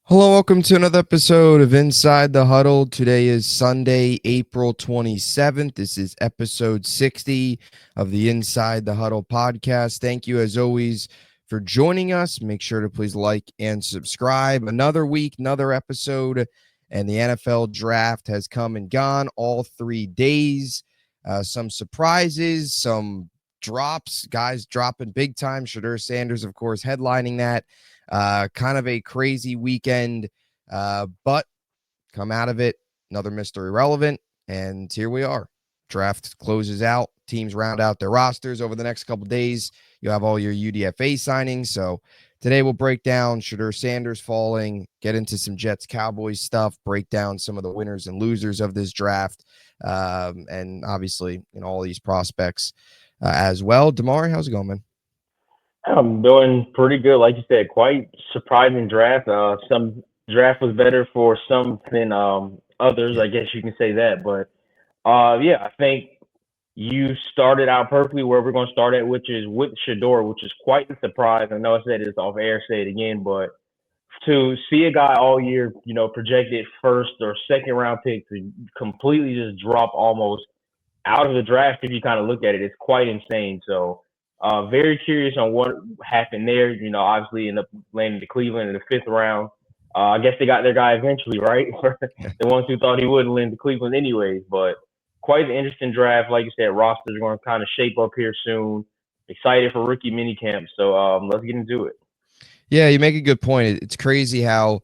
Hello, welcome to another episode of Inside the Huddle. Today is Sunday, April 27th. This is episode 60 of the Inside the Huddle podcast. Thank you, as always, for joining us. Make sure to please like and subscribe. Another week, another episode, and the NFL draft has come and gone all 3 days. Some surprises, some drops, guys dropping big time. Shedeur Sanders, of course, headlining that. Kind of a crazy weekend, but come out of it, another Mr. Irrelevant, and here we are. Draft closes out. Teams round out their rosters over the next couple days. You have all your UDFA signings. So today we'll break down Shedeur Sanders falling, get into some Jets-Cowboys stuff, break down some of the winners and losers of this draft, and obviously all these prospects as well. DiMari, how's it going, man? I'm doing pretty good. Like you said, quite surprising draft. Some draft was better for some than others. Yeah. I guess you can say that. But yeah, I think you started out perfectly where we're going to start at, which is with Shedeur, which is quite a surprise. I know I said this off air, say it again, but to see a guy all year, projected first or second round pick to completely just drop almost out of the draft, if you kind of look at it, it's quite insane. So, very curious on what happened there. Obviously, end up landing to Cleveland in the fifth round. I guess they got their guy eventually, right? The ones who thought he wouldn't land to Cleveland anyways. But quite an interesting draft. Like you said, rosters are going to kind of shape up here soon. Excited for rookie minicamp. So let's get into it. Yeah, you make a good point. It's crazy how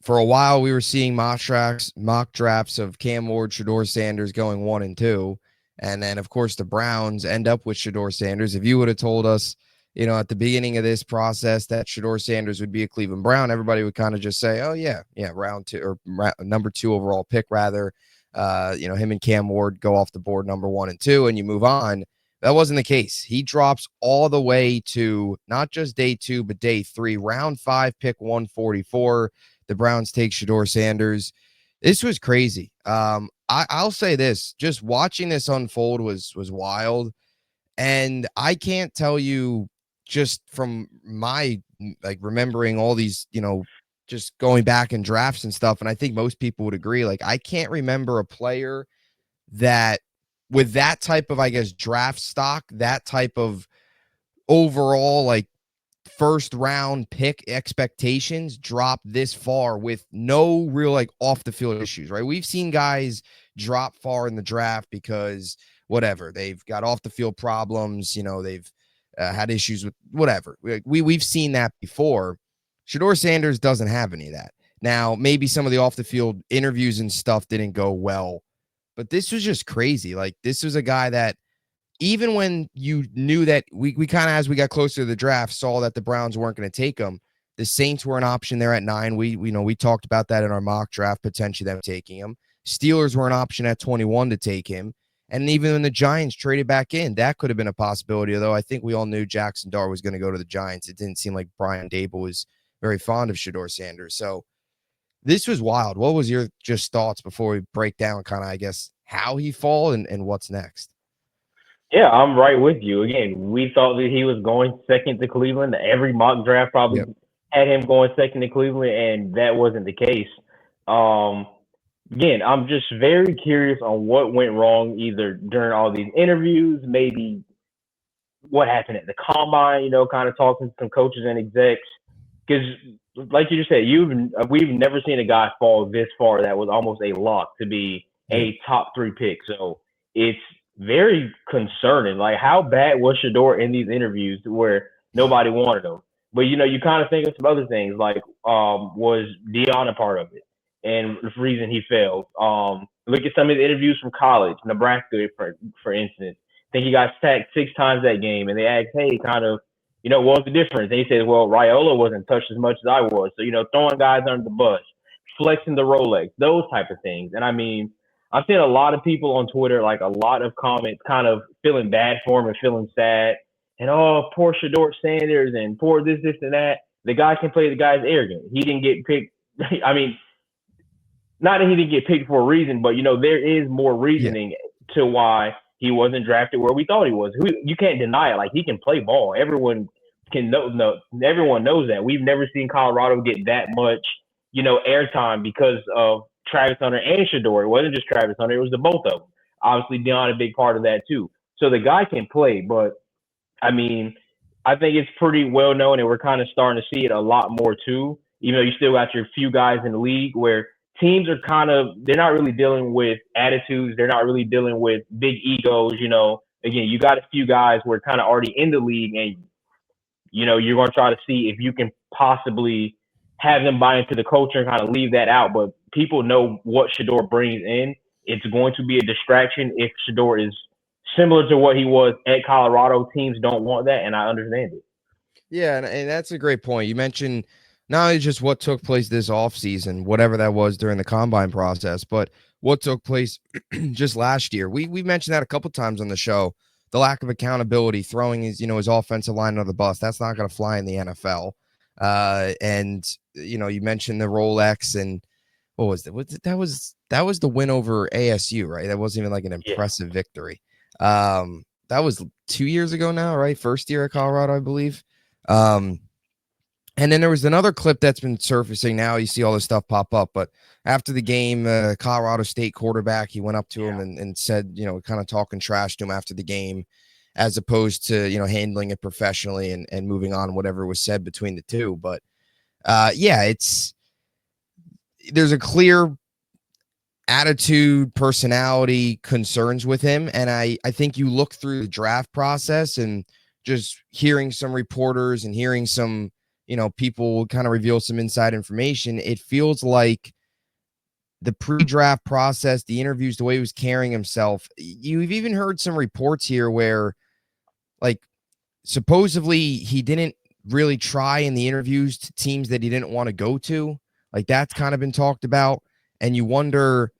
for a while we were seeing mock drafts of Cam Ward, Shedeur Sanders going 1 and 2. And then, of course, the Browns end up with Shedeur Sanders. If you would have told us, at the beginning of this process that Shedeur Sanders would be a Cleveland Brown, everybody would kind of just say, oh, yeah, round 2 or number 2 overall pick, rather. Him and Cam Ward go off the board number 1 and 2, and you move on. That wasn't the case. He drops all the way to not just day 2, but day 3, round 5, pick 144. The Browns take Shedeur Sanders. This was crazy. I'll say this: just watching this unfold was wild, and I can't tell you just from my remembering all these, just going back in drafts and stuff. And I think most people would agree. Like, I can't remember a player that with that type of, I guess, draft stock, that type of overall first round pick expectations drop this far with no real off the field issues, right? We've seen guys drop far in the draft because whatever, they've got off the field problems, they've had issues with whatever. We've seen that before. Shedeur Sanders doesn't have any of that. Now, maybe some of the off the field interviews and stuff didn't go well, but this was just crazy. Like, this was a guy that even when you knew that we kind of, as we got closer to the draft, saw that the Browns weren't going to take him, the Saints were an option there at 9. We talked about that in our mock draft, potentially them taking him. Steelers were an option at 21 to take him. And even when the Giants traded back in, that could have been a possibility, although I think we all knew Jackson Dart was going to go to the Giants. It didn't seem like Brian Dable was very fond of Shedeur Sanders. So this was wild. What was your just thoughts before we break down kind of, I guess, how he fall and what's next? Yeah, I'm right with you. Again, we thought that he was going second to Cleveland. Every mock draft probably had him going second to Cleveland, and that wasn't the case. Um, Again, I'm just very curious on what went wrong either during all these interviews, maybe what happened at the combine, kind of talking to some coaches and execs. Because, like you just said, we've never seen a guy fall this far that was almost a lock to be a top 3 pick. So it's very concerning. Like, how bad was Shedeur in these interviews where nobody wanted him? But you kind of think of some other things, like was Dion a part of it, and the reason he failed. Look at some of the interviews from college, Nebraska, for instance. I think he got sacked 6 times that game, and they asked, "Hey, kind of, what's the difference?" And he said, "Well, Raiola wasn't touched as much as I was." So throwing guys under the bus, flexing the Rolex, those type of things. And I mean, I've seen a lot of people on Twitter, like a lot of comments, kind of feeling bad for him and feeling sad. And poor Shedeur Sanders and poor this, and that. The guy can play. The guy's arrogant. He didn't get picked. I mean, not that he didn't get picked for a reason, but there is more reasoning to why he wasn't drafted where we thought he was. You can't deny it. Like, he can play ball. Everyone everyone knows that. We've never seen Colorado get that much, airtime because of Travis Hunter and Shador. It wasn't just Travis Hunter; it was the both of them. Obviously, Dion a big part of that too. So the guy can play, but I mean, I think it's pretty well known, and we're kind of starting to see it a lot more too. Even though you still got your few guys in the league where teams are they're not really dealing with attitudes, they're not really dealing with big egos. Again, you got a few guys who are kind of already in the league, and you're going to try to see if you can possibly have them buy into the culture and kind of leave that out. But people know what Shador brings in. It's going to be a distraction if Shador is similar to what he was at Colorado. Teams don't want that, and I understand it. Yeah, and that's a great point. You mentioned not only just what took place this offseason, whatever that was during the combine process, but what took place just last year. We mentioned that a couple times on the show. The lack of accountability, throwing his offensive line under the bus. That's not going to fly in the NFL. And you mentioned the Rolex, and what was that? That was the win over ASU, right? That wasn't even like an impressive victory. That was 2 years ago now, right? First year at Colorado, I believe. And then there was another clip that's been surfacing now. You see all this stuff pop up, but after the game, Colorado State quarterback, he went up to him and said, kind of talking trash to him after the game, as opposed to, handling it professionally and moving on, whatever was said between the two. But there's a clear attitude, personality concerns with him. And I think you look through the draft process and just hearing some reporters and hearing some, people kind of reveal some inside information. It feels like the pre-draft process, the interviews, the way he was carrying himself. You've even heard some reports here where, like, supposedly he didn't really try in the interviews to teams that he didn't want to go to. Like, that's kind of been talked about. And you wonder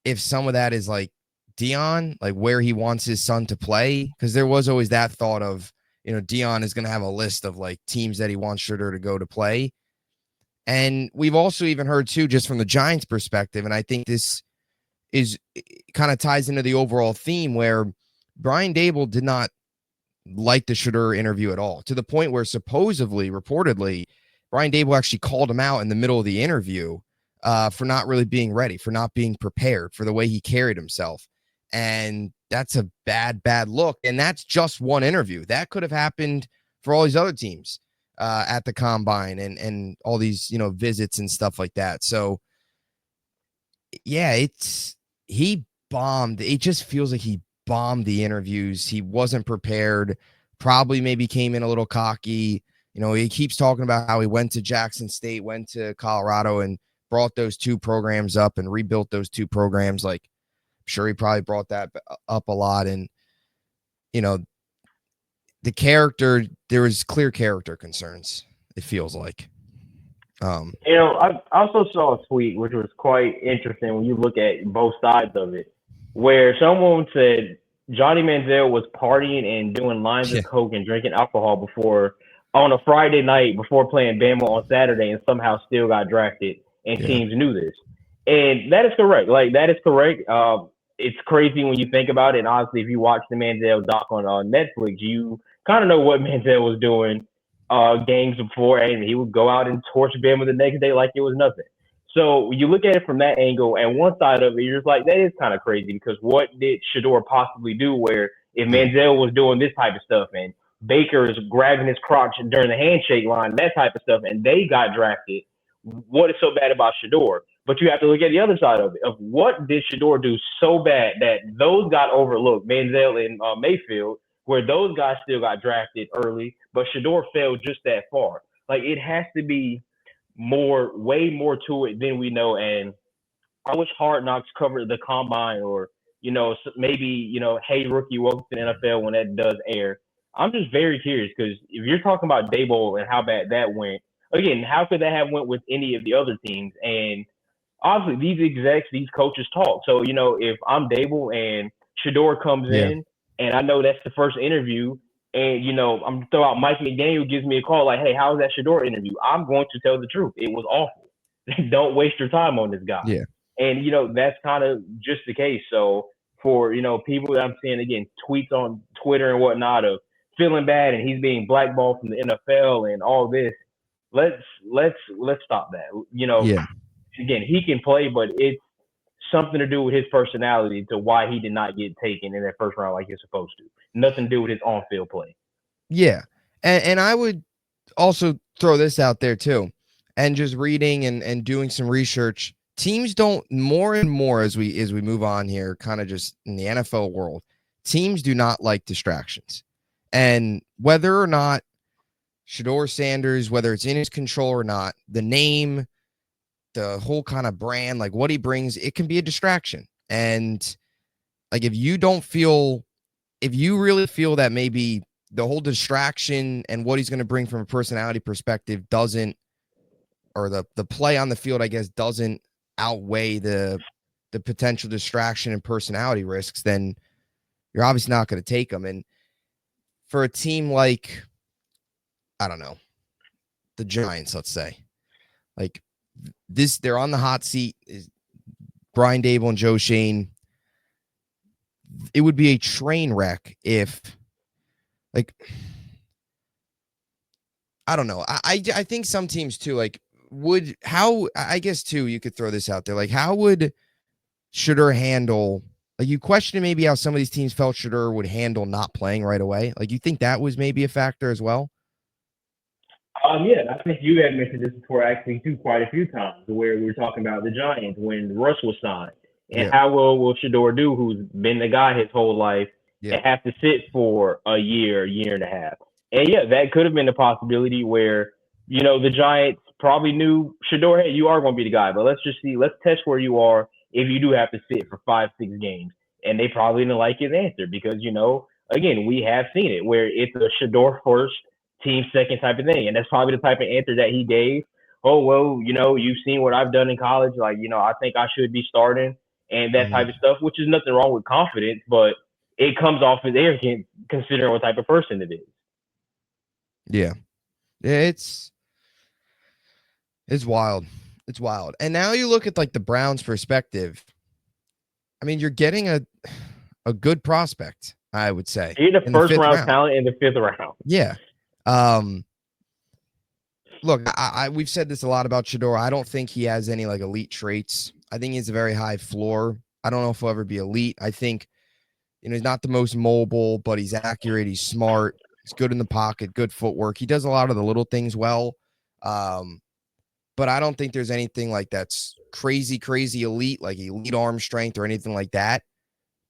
if some of that is like Dion, like where he wants his son to play. Because there was always that thought of, Dion is going to have a list of like teams that he wants Shador to go to play. And we've also even heard too, just from the Giants perspective. And I think this is kind of ties into the overall theme where Brian Dable did not like the Shador interview at all, to the point where reportedly, Brian Dable actually called him out in the middle of the interview for not really being ready, for not being prepared, for the way he carried himself. And that's a bad look. And that's just one interview. That could have happened for all these other teams at the combine and all these, visits and stuff like that. So yeah, he bombed. It just feels like he bombed the interviews. He wasn't prepared, probably maybe came in a little cocky. He keeps talking about how he went to Jackson State, went to Colorado, and brought those two programs up and rebuilt those two programs. Like, I'm sure he probably brought that up a lot. And, the character, there was clear character concerns, it feels like. I also saw a tweet, which was quite interesting when you look at both sides of it, where someone said Johnny Manziel was partying and doing lines of coke and drinking alcohol on a Friday night before playing Bama on Saturday, and somehow still got drafted, and teams knew this. And that is correct. Like, that is correct. It's crazy when you think about it. And obviously, if you watch the Manziel doc on Netflix, you kind of know what Manziel was doing games before, and he would go out and torch Bama the next day like it was nothing. So you look at it from that angle, and one side of it, you're just like, that is kind of crazy, because what did Shador possibly do where if Manziel was doing this type of stuff and Baker is grabbing his crotch during the handshake line, that type of stuff, and they got drafted, what is so bad about Shador? But you have to look at the other side of it, of what did Shador do so bad that those got overlooked, Manziel and Mayfield, where those guys still got drafted early, but Shador fell just that far. Like, it has to be way more to it than we know. And I wish Hard Knocks covered the combine, or, maybe, hey, rookie, welcome to the NFL when that does air. I'm just very curious, because if you're talking about Daboll and how bad that went, again, how could that have went with any of the other teams? And obviously, these execs, these coaches talk. So, if I'm Daboll and Shador comes in, and I know that's the first interview, and, I'm throw out Mike McDaniel gives me a call like, hey, how was that Shador interview? I'm going to tell the truth. It was awful. Don't waste your time on this guy. Yeah. And, that's kind of just the case. So for, people that I'm seeing, again, tweets on Twitter and whatnot of feeling bad and he's being blackballed from the NFL and all this. Let's stop that. Yeah. Again, he can play, but it's something to do with his personality to why he did not get taken in that first round like he's supposed to. Nothing to do with his on-field play. Yeah. And I would also throw this out there too. And just reading and doing some research, teams don't more and more as we move on here, kind of just in the NFL world, teams do not like distractions. And whether or not Shedeur Sanders, whether it's in his control or not, the name, the whole kind of brand, like what he brings, it can be a distraction. And like if you really feel that maybe the whole distraction and what he's going to bring from a personality perspective doesn't, or the play on the field, I guess, doesn't outweigh the potential distraction and personality risks, then you're obviously not going to take them. And for a team like, I don't know, the Giants, let's say, like this, they're on the hot seat, is Brian Dable and Joe Shane. It would be a train wreck if, like, I don't know. I think some teams too, like, I guess too, you could throw this out there. Like, how would Shedeur handle, like, you question maybe how some of these teams felt Shedeur would handle not playing right away. Like, you think that was maybe a factor as well? Yeah, I think you had mentioned this before actually too quite a few times where we were talking about the Giants when Russ was signed. And how well will Shedeur do, who's been the guy his whole life, and have to sit for a year and a half? And yeah, that could have been a possibility where, the Giants probably knew Shedeur, hey, you are going to be the guy, but let's test where you are if you do have to sit for 5-6 games. And they probably didn't like his answer because, again, we have seen it where it's a Shedeur first, team second type of thing. And that's probably the type of answer that he gave. Oh, well, you've seen what I've done in college. Like, I think I should be starting and that type of stuff, which is nothing wrong with confidence, but it comes off as arrogant considering what type of person it is. Yeah. It's wild. It's wild. And now you look at like the Browns' perspective. I mean, you're getting a good prospect, I would say. You're the first round talent in the 5th round. Yeah. Look, we've said this a lot about Shedeur. I don't think he has any like elite traits. I think he has a very high floor. I don't know if he'll ever be elite. I think, he's not the most mobile, but he's accurate. He's smart. He's good in the pocket, good footwork. He does a lot of the little things well. But I don't think there's anything like that's crazy elite, like elite arm strength or anything like that.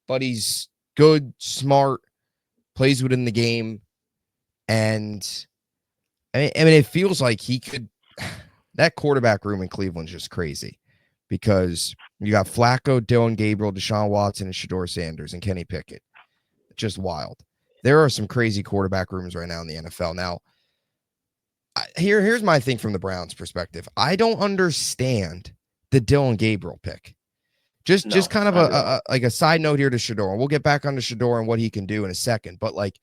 But he's good, smart, plays within the game. And I mean, it feels like he could, that quarterback room in Cleveland's just crazy because you got Flacco, Dylan Gabriel, Deshaun Watson, and Shedeur Sanders and Kenny Pickett. Just wild. There are some crazy quarterback rooms right now in the NFL. Now, here's my thing from the Browns' perspective. I don't understand the Dylan Gabriel pick. Just kind of a side note here to Shedeur. We'll get back onto Shedeur and what he can do in a second. But like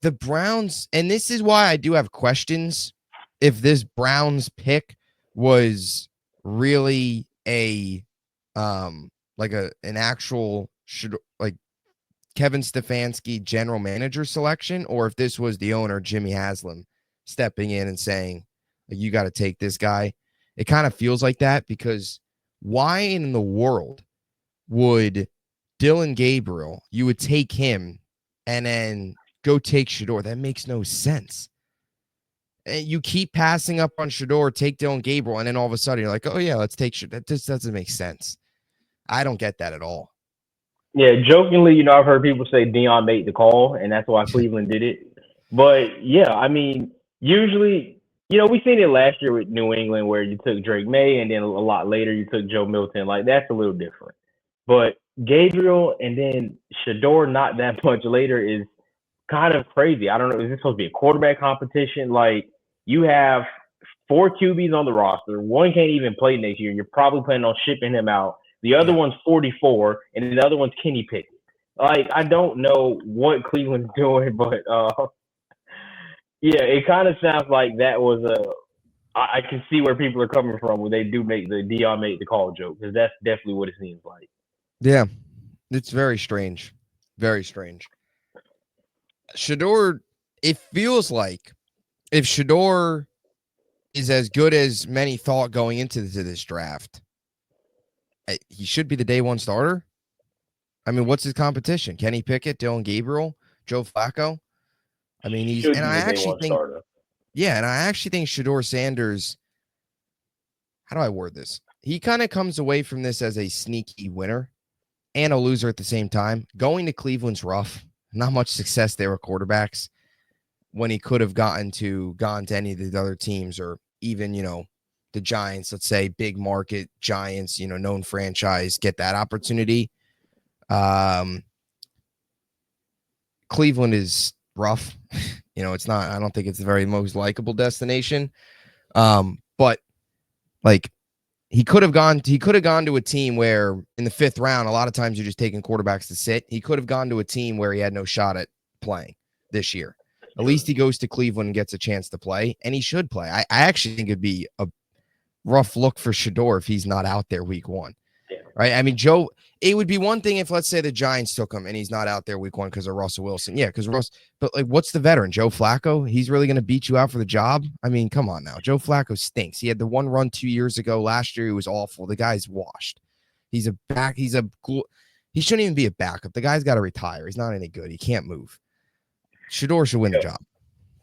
the Browns, and this is why I do have questions if this Browns pick was really an actual like Kevin Stefanski general manager selection, or if this was the owner Jimmy Haslam stepping in and saying, you got to take this guy. It kind of feels like that because why in the world would Dylan Gabriel, you would take him and then go take Shedeur? That makes no sense. And you keep passing up on Shedeur, take Dylan Gabriel, and then all of a sudden you're like, oh yeah, let's take Shedeur. That just doesn't make sense. I don't get that at all. Yeah, jokingly, I've heard people say Deion made the call, and that's why Cleveland did it. But yeah, I mean, usually, we seen it last year with New England where you took Drake May, and then a lot later you took Joe Milton. Like that's a little different. But Gabriel and then Shedeur not that much later is kind of crazy. I don't know. Is this supposed to be a quarterback competition? Like you have 4 QBs on the roster. One can't even play next year. You're probably planning on shipping him out. The other one's 44, and the other one's Kenny Pickett. Like I don't know what Cleveland's doing, but yeah, it kind of sounds like that was I can see where people are coming from when they do make the Deion make the call joke because that's definitely what it seems like. Yeah, it's very strange. Very strange. Shedeur, it feels like if Shador is as good as many thought going into this draft, he should be the day one starter. I mean, what's his competition? Kenny Pickett, Dylan Gabriel, Joe Flacco. I mean, Should be the day one starter. Yeah, and I actually think Shador Sanders, how do I word this? He kind of comes away from this as a sneaky winner and a loser at the same time. Going to Cleveland's rough. Not much success there with quarterbacks when he could have gone to any of the other teams, or even, the Giants, let's say big market Giants, known franchise, get that opportunity. Cleveland is rough. It's not, I don't think it's the very most likable destination. But like he could have gone to a team where in the 5th round, a lot of times you're just taking quarterbacks to sit. He could have gone to a team where he had no shot at playing this year. At least he goes to Cleveland and gets a chance to play, and he should play. I actually think it'd be a rough look for Shador if he's not out there week 1. Yeah. Right? I mean, it would be one thing if, let's say, the Giants took him and he's not out there week 1 because of Russell Wilson. Yeah, because but like, what's the veteran? Joe Flacco? He's really going to beat you out for the job? I mean, come on now. Joe Flacco stinks. He had the one run 2 years ago. Last year, he was awful. The guy's washed. He shouldn't even be a backup. The guy's got to retire. He's not any good. He can't move. Shador should win the job.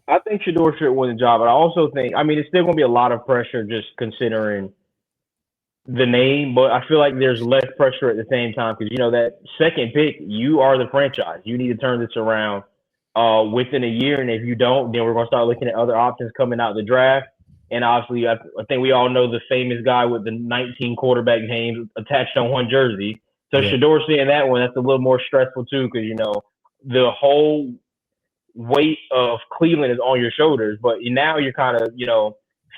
I think Shador should win the job, but I also think, I mean, it's still going to be a lot of pressure just considering the name, but I feel like there's less pressure at the same time because, that second pick, you are the franchise. You need to turn this around within a year, and if you don't, then we're going to start looking at other options coming out of the draft. And obviously, I think we all know the famous guy with the 19 quarterback names attached on one jersey. So yeah. Shador seeing that one, that's a little more stressful too because, the whole weight of Cleveland is on your shoulders, but now you're kind of,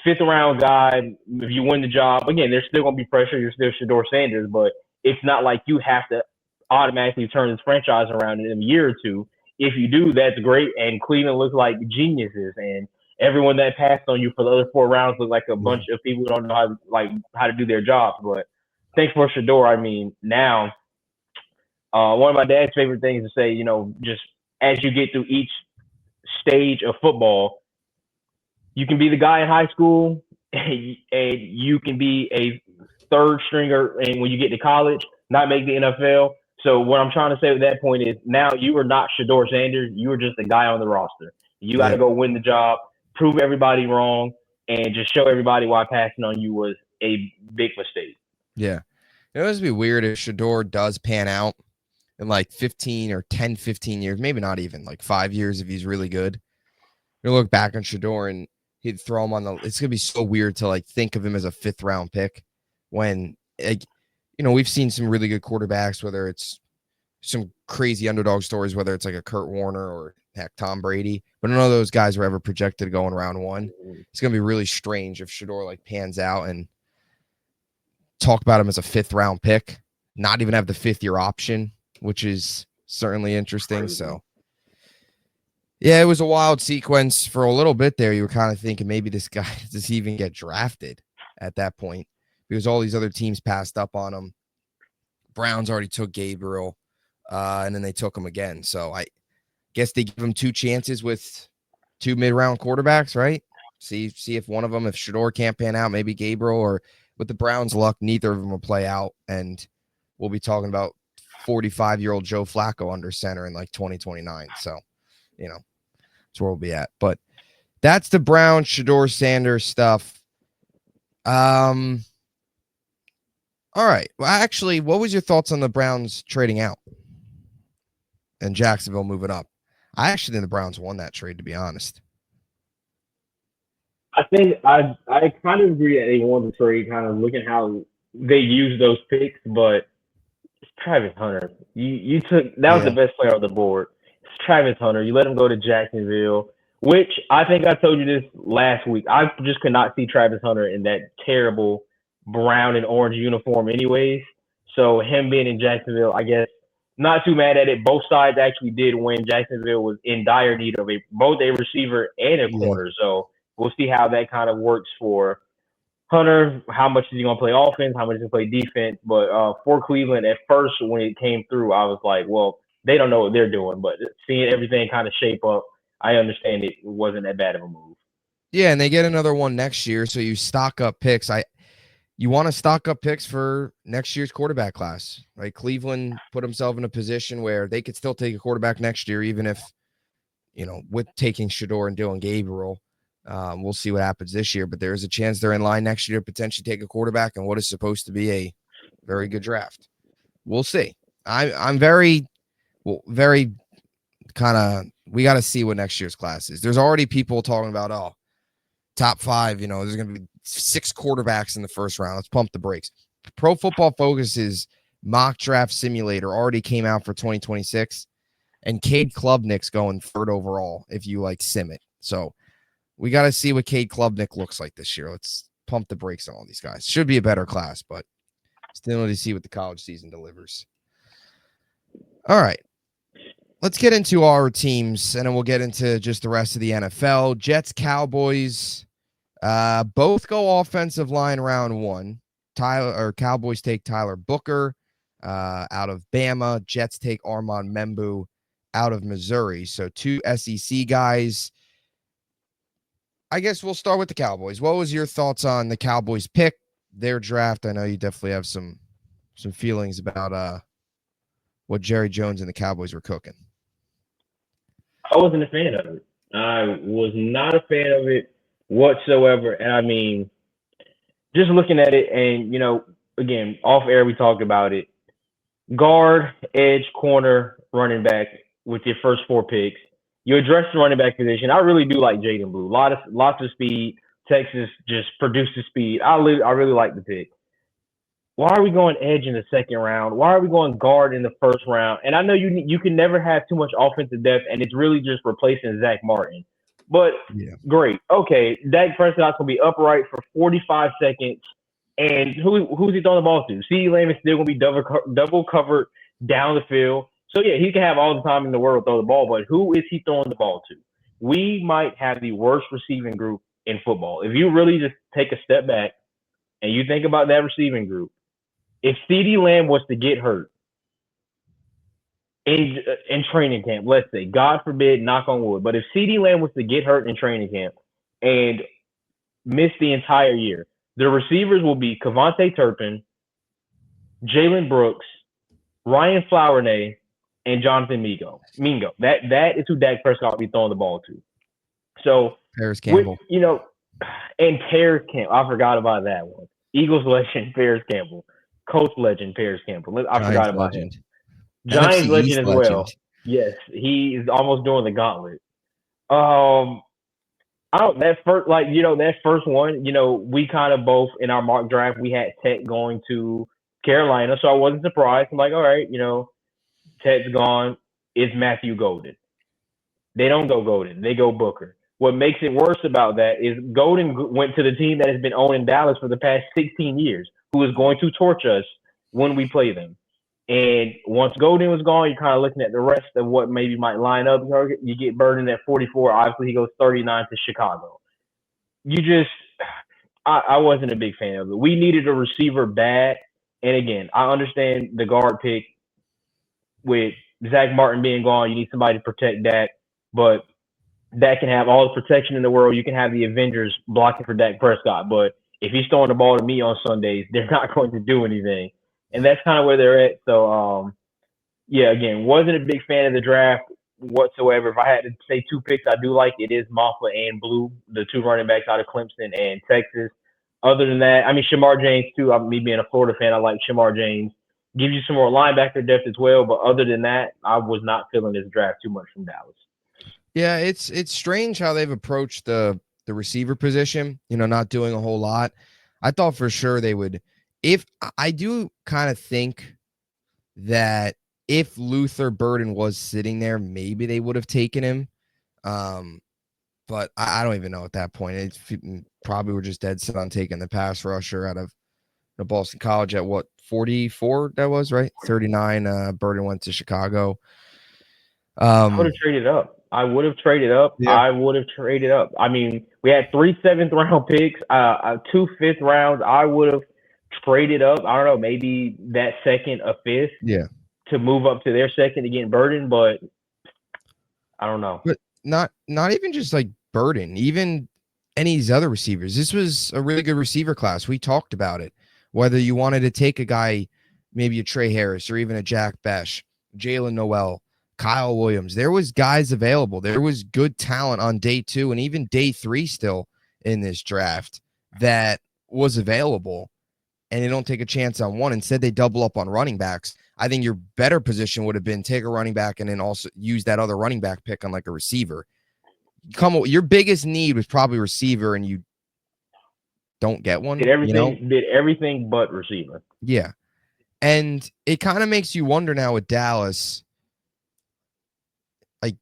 5th round guy. If you win the job, again, there's still going to be pressure. You're still Shador Sanders, but it's not like you have to automatically turn this franchise around in a year or two. If you do, that's great. And Cleveland looks like geniuses, and everyone that passed on you for the other 4 rounds look like a bunch of people who don't know how to do their jobs. But thanks for Shador. I mean, now one of my dad's favorite things to say, just as you get through each stage of football, you can be the guy in high school and you can be a third stringer, and when you get to college, not make the NFL. So what I'm trying to say at that point is now you are not Shador Sanders. You are just a guy on the roster. You got to go win the job, prove everybody wrong, and just show everybody why passing on you was a big mistake. Yeah. It would be weird if Shador does pan out in like 15 or 10, 15 years, maybe not even like 5 years if he's really good. You look back on Shador and he'd throw him on it's going to be so weird to like think of him as a 5th round pick when, we've seen some really good quarterbacks, whether it's some crazy underdog stories, whether it's like a Kurt Warner or heck, Tom Brady, but none of those guys were ever projected to go in round 1. It's going to be really strange if Shador like pans out and talk about him as a 5th round pick, not even have the 5th year option, which is certainly interesting. So yeah, it was a wild sequence for a little bit there. You were kind of thinking maybe this guy does he even get drafted at that point because all these other teams passed up on him. Browns already took Gabriel, and then they took him again. So I guess they give him 2 chances with 2 mid-round quarterbacks, right? See if one of them, if Shador can't pan out, maybe Gabriel, or with the Browns' luck, neither of them will play out, and we'll be talking about 45-year-old Joe Flacco under center in like 2029. So, that's where we'll be at. But that's the Brown Shador Sanders stuff. All right. Well, actually, what was your thoughts on the Browns trading out and Jacksonville moving up? I actually think the Browns won that trade, to be honest. I think I kind of agree that they won the trade, kind of looking how they used those picks, but it's Travis Hunter. You took that was the best player on the board. It's Travis Hunter. You let him go to Jacksonville, which I think I told you this last week. I just could not see Travis Hunter in that terrible brown and orange uniform anyways. So him being in Jacksonville, I guess, not too mad at it. Both sides actually did win. Jacksonville was in dire need of both a receiver and a corner. So we'll see how that kind of works for Hunter. How much is he going to play offense? How much is he going to play defense? But for Cleveland, at first when it came through, I was like, well, they don't know what they're doing. But seeing everything kind of shape up, I understand it wasn't that bad of a move. Yeah, and they get another one next year, so you stock up picks. You want to stock up picks for next year's quarterback class, right? Cleveland put himself in a position where they could still take a quarterback next year, even if, with taking Shador and Dylan Gabriel. We'll see what happens this year, but there is a chance they're in line next year to potentially take a quarterback and what is supposed to be a very good draft. We'll see. I'm very kind of, we got to see what next year's class is. There's already people talking about, top 5, there's going to be 6 quarterbacks in the first round. Let's pump the brakes. Pro Football Focus's mock draft simulator already came out for 2026, and Cade Klubnik's going 3rd overall if you sim it. So we got to see what Cade Klubnik looks like this year. Let's pump the brakes on all these guys. Should be a better class, but still need to see what the college season delivers. All right. Let's get into our teams, and then we'll get into just the rest of the NFL. Jets, Cowboys. Both go offensive line round 1. Cowboys take Tyler Booker out of Bama. Jets take Armand Membu out of Missouri. So 2 SEC guys. I guess we'll start with the Cowboys. What was your thoughts on the Cowboys pick, their draft? I know you definitely have some feelings about what Jerry Jones and the Cowboys were cooking. I wasn't a fan of it. I was not a fan of it whatsoever. And I mean, just looking at it, and again, off air we talked about it. Guard, edge, corner, running back with your first 4 picks. You address the running back position. I really do like Jaden Blue. Lots of speed. Texas just produces speed. I really like the pick. Why are we going edge in the 2nd round? Why are we going guard in the 1st round? And I know you can never have too much offensive depth, and it's really just replacing Zach Martin. But Great. Okay, Dak Prescott's going to be upright for 45 seconds. And who's he throwing the ball to? CeeDee Lamb is still going to be double covered down the field. So, yeah, he can have all the time in the world to throw the ball, but who is he throwing the ball to? We might have the worst receiving group in football. If you really just take a step back and you think about that receiving group, if CeeDee Lamb was to get hurt in training camp, let's say, God forbid, knock on wood, but if CeeDee Lamb was to get hurt in training camp and miss the entire year, the receivers will be Kevontae Turpin, Jalen Brooks, Ryan Flowernay, and Jonathan Mingo. That is who Dak Prescott will be throwing the ball to. So, Paris Campbell. And Paris Campbell. I forgot about that one. Eagles legend, Paris Campbell. Coach legend, Paris Campbell. I forgot about him. Giants NFC legend East as legend. well. Yes, he is almost doing the gauntlet. That first one, we kind of both in our mock draft, we had Tech going to Carolina, so I wasn't surprised. I'm like, all right, Tech's gone. It's Matthew Golden. They don't go Golden. They go Booker. What makes it worse about that is Golden went to the team that has been owning Dallas for the past 16 years, who is going to torch us when we play them. And once Golden was gone, you're kind of looking at the rest of what maybe might line up. You get Burden at 44. Obviously, he goes 39 to Chicago. I wasn't a big fan of it. We needed a receiver bad. And again, I understand the guard pick with Zach Martin being gone. You need somebody to protect Dak, but Dak can have all the protection in the world. You can have the Avengers blocking for Dak Prescott, but if he's throwing the ball to me on Sundays, they're not going to do anything. And that's kind of where they're at. So, again, wasn't a big fan of the draft whatsoever. If I had to say 2 picks I do like, it is Maffa and Blue, the 2 running backs out of Clemson and Texas. Other than that, I mean, Shamar James, too. Me being a Florida fan, I like Shamar James. Gives you some more linebacker depth as well. But other than that, I was not feeling this draft too much from Dallas. Yeah, it's strange how they've approached the receiver position, not doing a whole lot. I thought for sure they would. If I do kind of think that if Luther Burden was sitting there, maybe they would have taken him. But I don't even know at that point. It probably were just dead set on taking the pass rusher out of Boston College at 44 that was, right? 39. Burden went to Chicago. I would have traded up. Yeah. I would have traded up. I mean, we had 3 7th-round picks, 2 5th rounds. I would have traded up. I don't know, maybe that 2nd or 5th. Yeah. To move up to their 2nd to get Burden, but I don't know. But not even just like Burden, even any of these other receivers. This was a really good receiver class. We talked about it. Whether you wanted to take a guy, maybe a Trey Harris or even a Jack Besh, Jalen Noel, Kyle Williams, there was guys available. There was good talent on day 2 and even day 3 still in this draft that was available. And they don't take a chance on one. Instead, they double up on running backs. I think your better position would have been take a running back and then also use that other running back pick on like a receiver. Your biggest need was probably receiver, and you don't get one. Did everything but receiver. Yeah. And it kind of makes you wonder now with Dallas, like,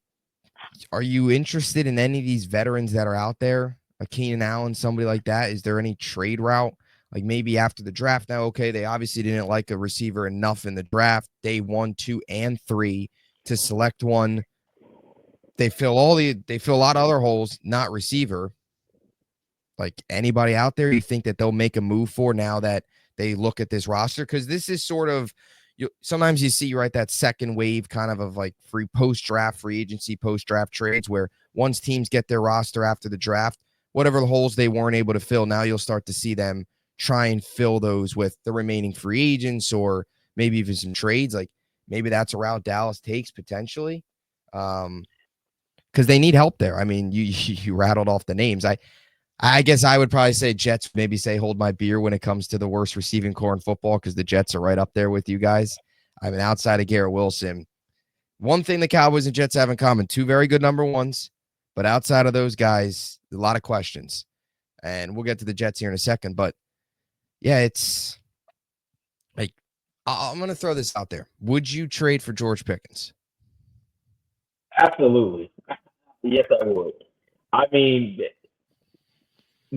are you interested in any of these veterans that are out there? Like Keenan Allen, somebody like that? Is there any trade route? Like maybe after the draft now, okay, they obviously didn't like a receiver enough in the draft, day 1, 2, and 3 to select one. They fill a lot of other holes, not receiver. Like anybody out there you think that they'll make a move for now that they look at this roster? Because this is sort of, sometimes you see right that second wave kind of like free post-draft, free agency, post-draft trades where once teams get their roster after the draft, whatever the holes they weren't able to fill, now you'll start to see them try and fill those with the remaining free agents or maybe even some trades. Like maybe that's a route Dallas takes potentially. Because they need help there. I mean, you rattled off the names. I guess I would probably say Jets, maybe say hold my beer when it comes to the worst receiving core in football because the Jets are right up there with you guys. I mean, outside of Garrett Wilson, one thing the Cowboys and Jets have in common, 2 very good number ones, but outside of those guys, a lot of questions. And we'll get to the Jets here in a second. But, yeah, it's like I'm going to throw this out there. Would you trade for George Pickens? Absolutely. Yes, I would. I mean,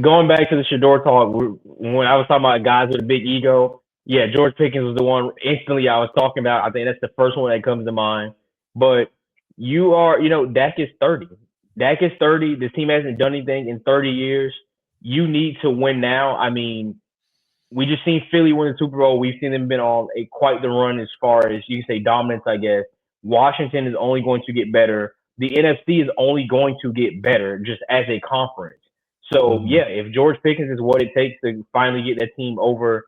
going back to the Shador talk, when I was talking about guys with a big ego, yeah, George Pickens was the one instantly I was talking about. I think that's the first one that comes to mind. But Dak is 30. Dak is 30. This team hasn't done anything in 30 years. You need to win now. I mean, we just seen Philly win the Super Bowl. We've seen them been on quite the run as far as you can say dominance, I guess. Washington is only going to get better. The NFC is only going to get better just as a conference. So, yeah, if George Pickens is what it takes to finally get that team over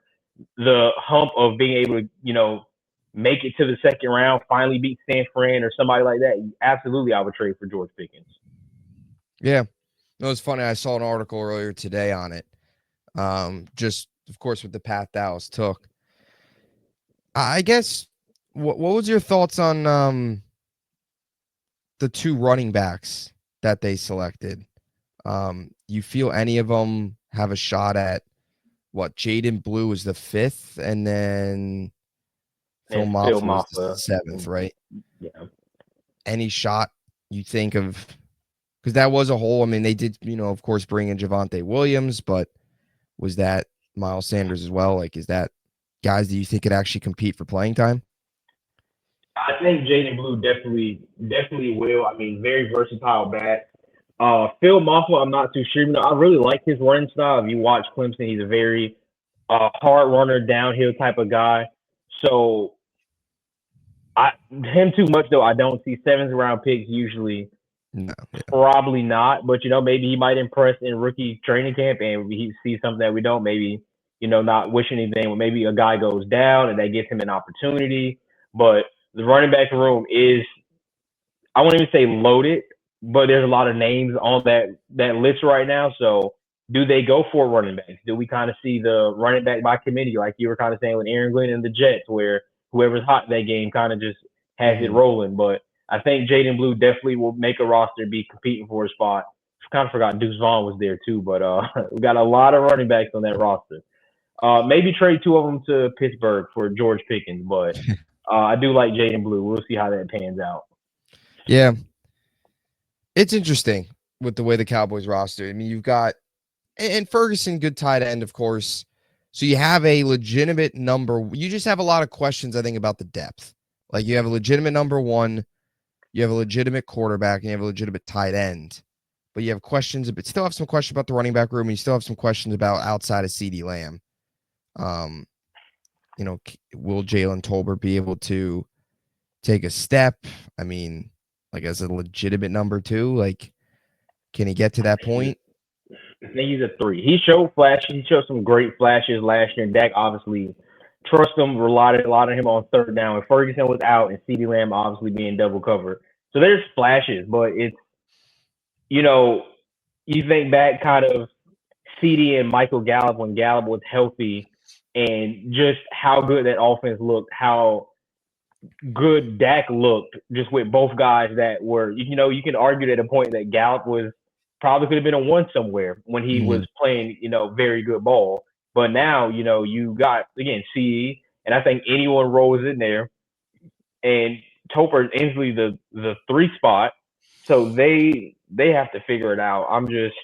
the hump of being able to, make it to the second round, finally beat San Fran or somebody like that, absolutely I would trade for George Pickens. Yeah. It was funny. I saw an article earlier today on it. Just, of course, with the path Dallas took. I guess, what was your thoughts on the 2 running backs that they selected? You feel any of them have a shot at what? Jaden Blue was the 5th, and then Phil Maffa was the 7th, right? Yeah. Any shot you think of? Because that was a hole. I mean, they did, of course, bring in Javonte Williams, but was that Miles Sanders as well? Like, is that guys that you think could actually compete for playing time? I think Jaden Blue definitely will. I mean, very versatile back. Phil Maffa, I'm not too sure. I really like his running style. If you watch Clemson, he's a very hard runner, downhill type of guy. So, him too much though. I don't see 7th round picks usually. No, yeah. Probably not. But maybe he might impress in rookie training camp, and he sees something that we don't. Maybe not wishing anything. Maybe a guy goes down, and that gives him an opportunity. But the running back room is, I won't even say loaded, but there's a lot of names on that list right now. So do they go for running backs? Do we kind of see the running back by committee, like you were kind of saying with Aaron Glenn and the Jets, where whoever's hot that game kind of just has it rolling? But I think Jaden Blue definitely will make a roster and be competing for a spot. I kind of forgot Deuce Vaughn was there too, but we got a lot of running backs on that roster. Maybe trade 2 of them to Pittsburgh for George Pickens, but I do like Jaden Blue. We'll see how that pans out. Yeah. It's interesting with the way the Cowboys roster. I mean, you've got, and Ferguson, good tight end, of course. So you have a legitimate number. You just have a lot of questions, I think, about the depth. Like you have a legitimate number 1, you have a legitimate quarterback, and you have a legitimate tight end. But you have questions, but still have some questions about the running back room, and you still have some questions about outside of CeeDee Lamb. Will Jalen Tolbert be able to take a step? I mean, like as a legitimate number 2? Like, can he get to that point? I think he's a 3. He showed flashes. He showed some great flashes last year. And Dak obviously trust him, relied a lot on him on third down. When Ferguson was out and CeeDee Lamb obviously being double covered. So there's flashes, but it's, you know, you think back kind of CeeDee and Michael Gallup when Gallup was healthy and just how good that offense looked, how good Dak looked just with both guys that were, you can argue at a point that Gallup was probably could have been a 1 somewhere when he was playing, very good ball. But now, you got, again, CE, and I think anyone rolls in there, and Topper is easily the 3 spot. So they have to figure it out. I'm just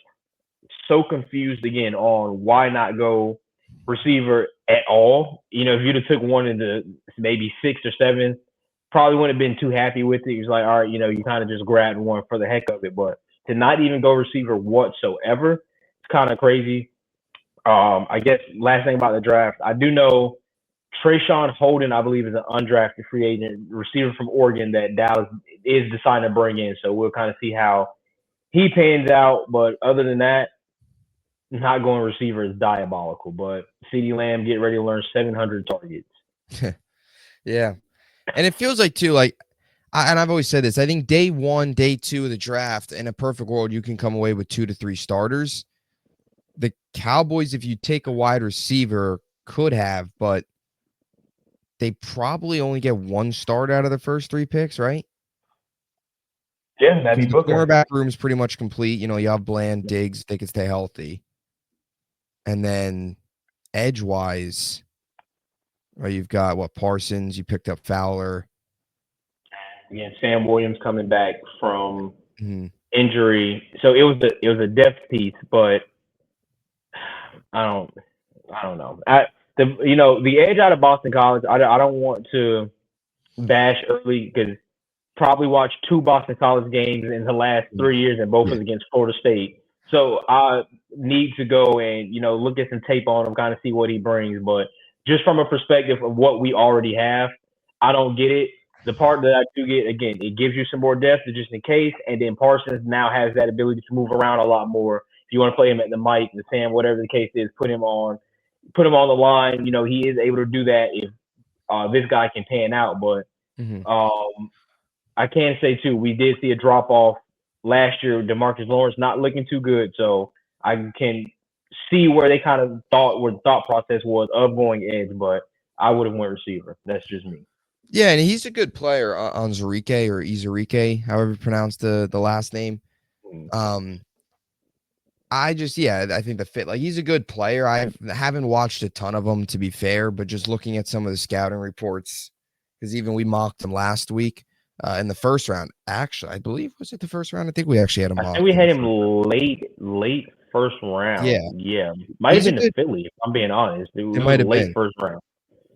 so confused again on why not go receiver at all. If you'd have took one in the maybe 6 or 7, probably wouldn't have been too happy with it. He's like, all right, you kind of just grabbed one for the heck of it. But to not even go receiver whatsoever, it's kind of crazy. I guess last thing about the draft, I do know Trayshawn Holden, I believe, is an undrafted free agent receiver from Oregon that Dallas is deciding to bring in. So we'll kind of see how he pans out. But other than that, not going receiver is diabolical. But CeeDee Lamb, get ready to learn 700 targets. Yeah. And it feels like, too, like, and I've always said this, I think day 1, day 2 of the draft, in a perfect world, you can come away with 2 to 3 starters. The Cowboys, if you take a wide receiver, could have, but they probably only get 1 start out of the first 3 picks, right? Yeah, that'd be the Booker. cornerback room is pretty much complete. You have Bland, Diggs, they can stay healthy. And then edge-wise, right, you've got, Parsons, you picked up Fowler. Again, Sam Williams coming back from injury. So it was a depth piece, but I don't know. The edge out of Boston College, I don't want to bash early because probably watched 2 Boston College games in the last 3 years, and both was against Florida State. So I need to go and, look at some tape on him, kind of see what he brings. But just from a perspective of what we already have, I don't get it. The part that I do get, again, it gives you some more depth just in case. And then Parsons now has that ability to move around a lot more. If you want to play him at the Mike, the Sam, whatever the case is, put him on the line. He is able to do that if this guy can pan out. But I can say, too, we did see a drop-off last year. DeMarcus Lawrence not looking too good. So I can see where they kind of where the thought process was of going edge. But I would have went receiver. That's just me. Yeah, and he's a good player on Zarike or Izarike, however you pronounce the last name. I think the fit, like, he's a good player. I haven't watched a ton of him, to be fair, but just looking at some of the scouting reports, because even we mocked him last week in the first round. Actually, I believe, was it the first round? I think we actually had him mocked. I think we had him late first round. Yeah. Might have been to Philly, if I'm being honest. It might have been late first round.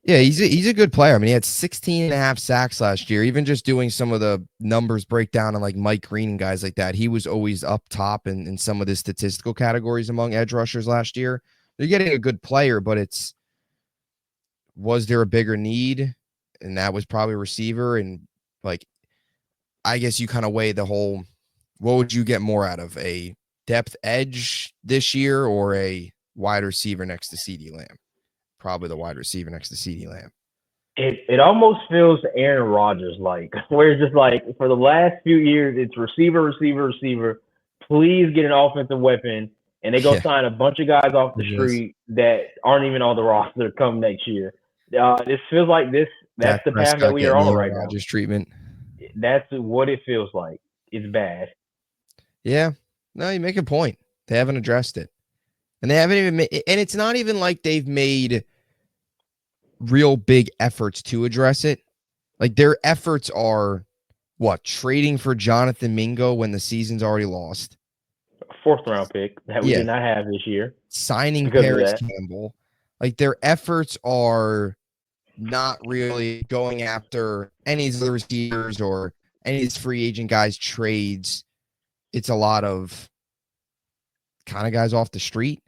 Yeah, he's a good player. I mean, he had 16 and a half sacks last year. Even just doing some of the numbers breakdown on, like, Mike Green and guys like that, he was always up top in some of the statistical categories among edge rushers last year. They're getting a good player, but was there a bigger need? And that was probably receiver. And, like, I guess you kind of weigh the whole, what would you get more out of, a depth edge this year or a wide receiver next to CeeDee Lamb? Probably the wide receiver next to CeeDee Lamb. It almost feels Aaron Rodgers like, where it's just like, for the last few years, it's receiver. Please get an offensive weapon, and they go sign a bunch of guys off the street that aren't even on the roster come next year. This feels like that's the path that we are on right now. Rodgers treatment. That's what it feels like. It's bad. Yeah. No, you make a point. They haven't addressed it. And they haven't even made, and it's not even like they've made real big efforts to address it. Like, their efforts are trading for Jonathan Mingo when the season's already lost. A 4th round pick that we did not have this year. Signing Paris Campbell. Like, their efforts are not really going after any of the receivers or any of these free agent guys' trades. It's a lot of kind of guys off the street.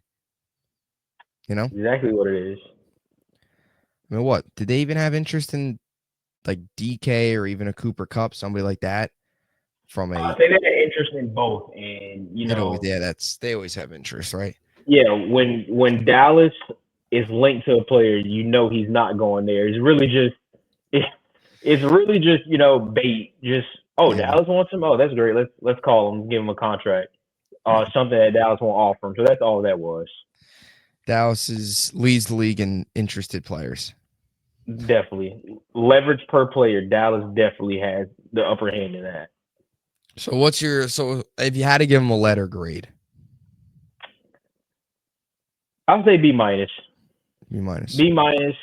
Exactly what it is. I mean, what? Did they even have interest in, like, DK or even a Cooper Kupp, somebody like that? from I a think they have interest in both, and they always have interest, right? yeah, when Dallas is linked to a player, he's not going there. It's, it's really just bait. Just Yeah. Dallas wants him. Oh, that's great. Let's call him, give him a contract. Something that Dallas won't offer him. So that's all that was. Leads the league in interested players. Definitely leverage per player. Dallas definitely has the upper hand in that. So if you had to give him a letter grade? I'll say B minus. B minus. B minus.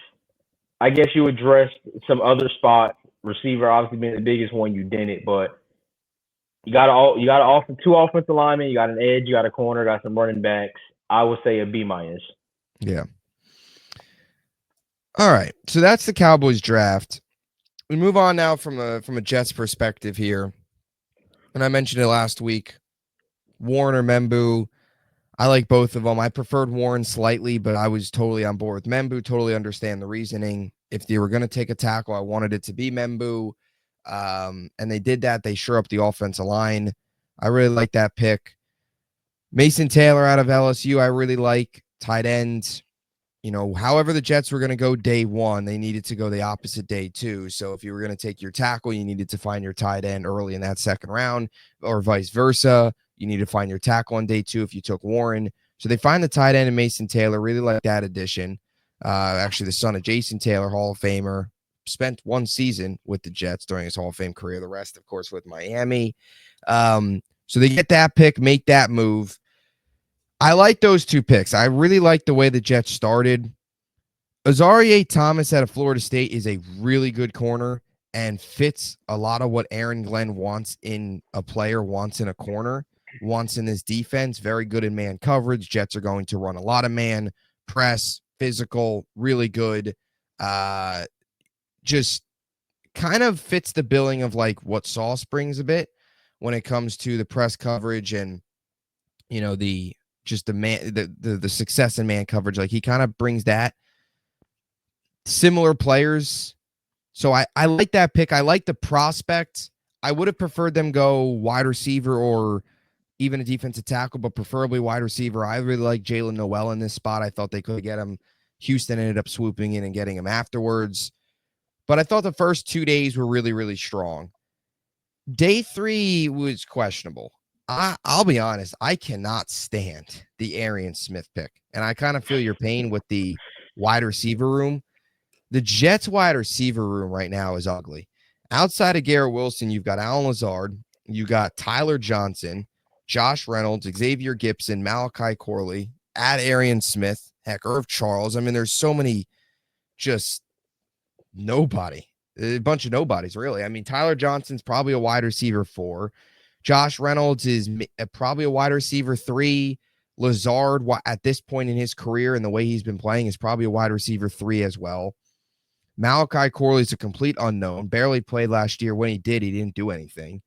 I guess you addressed some other spots. Receiver obviously being the biggest one. You didn't, but you got two offensive linemen. You got an edge. You got a corner. Got some running backs. I would say a B minus. Yeah. All right. So that's the Cowboys draft. We move on now from a Jets perspective here. And I mentioned it last week. Warren or Membu. I like both of them. I preferred Warren slightly, but I was totally on board with Membu. Totally understand the reasoning. If they were going to take a tackle, I wanted it to be Membu. And they did that. They sure up the offensive line. I really like that pick. Mason Taylor out of LSU, I really like. Tight ends. However the Jets were going to go day one, they needed to go the opposite day too. So if you were going to take your tackle, you needed to find your tight end early in that second round, or vice versa. You need to find your tackle on day two if you took Warren. So they find the tight end in Mason Taylor. Really like that addition. Actually, the son of Jason Taylor, Hall of Famer, spent one season with the Jets during his Hall of Fame career. The rest, of course, with Miami. So they get that pick, make that move. I like those two picks. I really like the way the Jets started. Azareye'h Thomas out of Florida State is a really good corner and fits a lot of what Aaron Glenn wants in a player, wants in a corner, wants in his defense. Very good in man coverage. Jets are going to run a lot of man, press, physical, really good. Just kind of fits the billing of like what Sauce brings a bit when it comes to the press coverage and, the success in man coverage. Like he kind of brings that. Similar players. So I like that pick. I like the prospect. I would have preferred them go wide receiver or even a defensive tackle, but preferably wide receiver. I really like Jalen Noel in this spot. I thought they could get him. Houston ended up swooping in and getting him afterwards. But I thought the first 2 days were really, really strong. Day 3 was questionable. I'll be honest. I cannot stand the Arian Smith pick. And I kind of feel your pain with the wide receiver room. The Jets wide receiver room right now is ugly. Outside of Garrett Wilson, you've got Alan Lazard. You got Tyler Johnson, Josh Reynolds, Xavier Gibson, Malachi Corley, Arian Smith, heck, Irv Charles. I mean, there's so many just nobody. A bunch of nobodies, really. I mean, Tyler Johnson's probably a wide receiver 4. Josh Reynolds is probably a wide receiver 3. Lazard, at this point in his career and the way he's been playing, is probably a wide receiver 3 as well. Malachi Corley is a complete unknown. Barely played last year. When he did, he didn't do anything.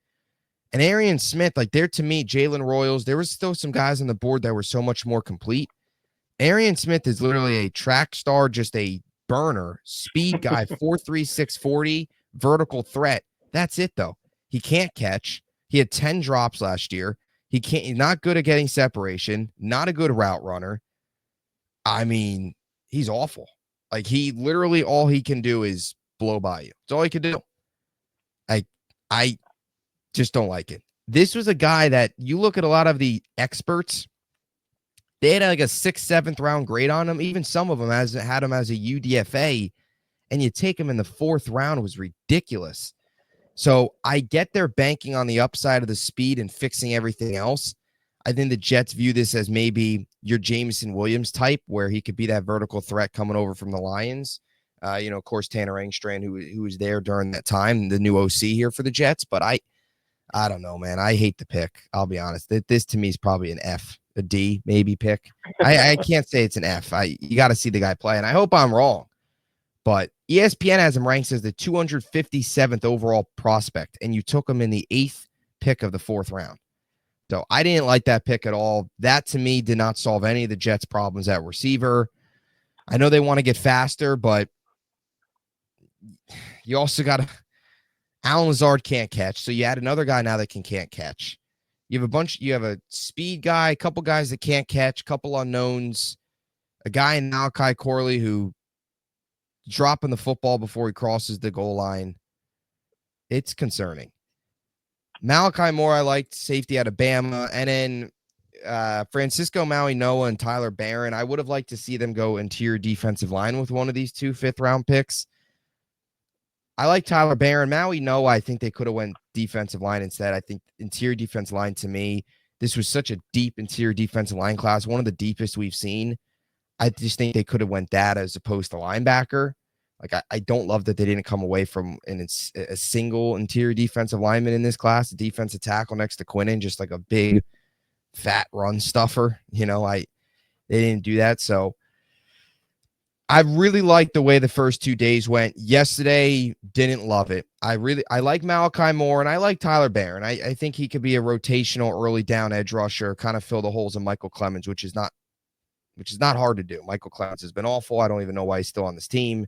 And Arian Smith, like there to me, Jalen Royals, there was still some guys on the board that were so much more complete. Arian Smith is literally a track star, just a burner, speed guy, 4.3, 640, vertical threat. That's it, though. He can't catch. He had 10 drops last year. He's not good at getting separation, not a good route runner. I mean, he's awful. Like he literally all he can do is blow by you. That's all he can do. I just don't like it. This was a guy that you look at a lot of the experts. They had like a 6th, 7th round grade on him. Even some of them had him as a UDFA, and you take him in the 4th round was ridiculous. So I get they're banking on the upside of the speed and fixing everything else. I think the Jets view this as maybe your Jameson Williams type, where he could be that vertical threat coming over from the Lions. Of course, Tanner Engstrand, who was there during that time, the new OC here for the Jets. But I don't know, man. I hate the pick. I'll be honest. This to me is probably an F, a D, maybe pick. I can't say it's an F. You got to see the guy play, and I hope I'm wrong. But ESPN has him ranked as the 257th overall prospect, and you took him in the 8th pick of the 4th round. So I didn't like that pick at all. That, to me, did not solve any of the Jets' problems at receiver. I know they want to get faster, but you also got to Alan Lazard can't catch, so you add another guy now that can't catch. You have a speed guy, a couple guys that can't catch, a couple unknowns, a guy in Malachi Corley who dropping the football before he crosses the goal line. It's concerning. Malachi Moore, I liked, safety out of Bama. And then Francisco Maui Noah and Tyler Barron. I would have liked to see them go interior defensive line with one of these 2 fifth-round picks. I like Tyler Barron. Maui Noah, I think they could have went defensive line instead. I think interior defensive line, to me, this was such a deep interior defensive line class, one of the deepest we've seen. I just think they could have went that as opposed to linebacker. Like, I don't love that they didn't come away from a single interior defensive lineman in this class, a defensive tackle next to Quinnen, just like a big, fat run stuffer. They didn't do that. So I really liked the way the first 2 days went. Yesterday, didn't love it. I like Malachi Moore, and I like Tyler Barron. I think he could be a rotational early down edge rusher, kind of fill the holes of Michael Clemens, which is not hard to do. Michael Clemens has been awful. I don't even know why he's still on this team.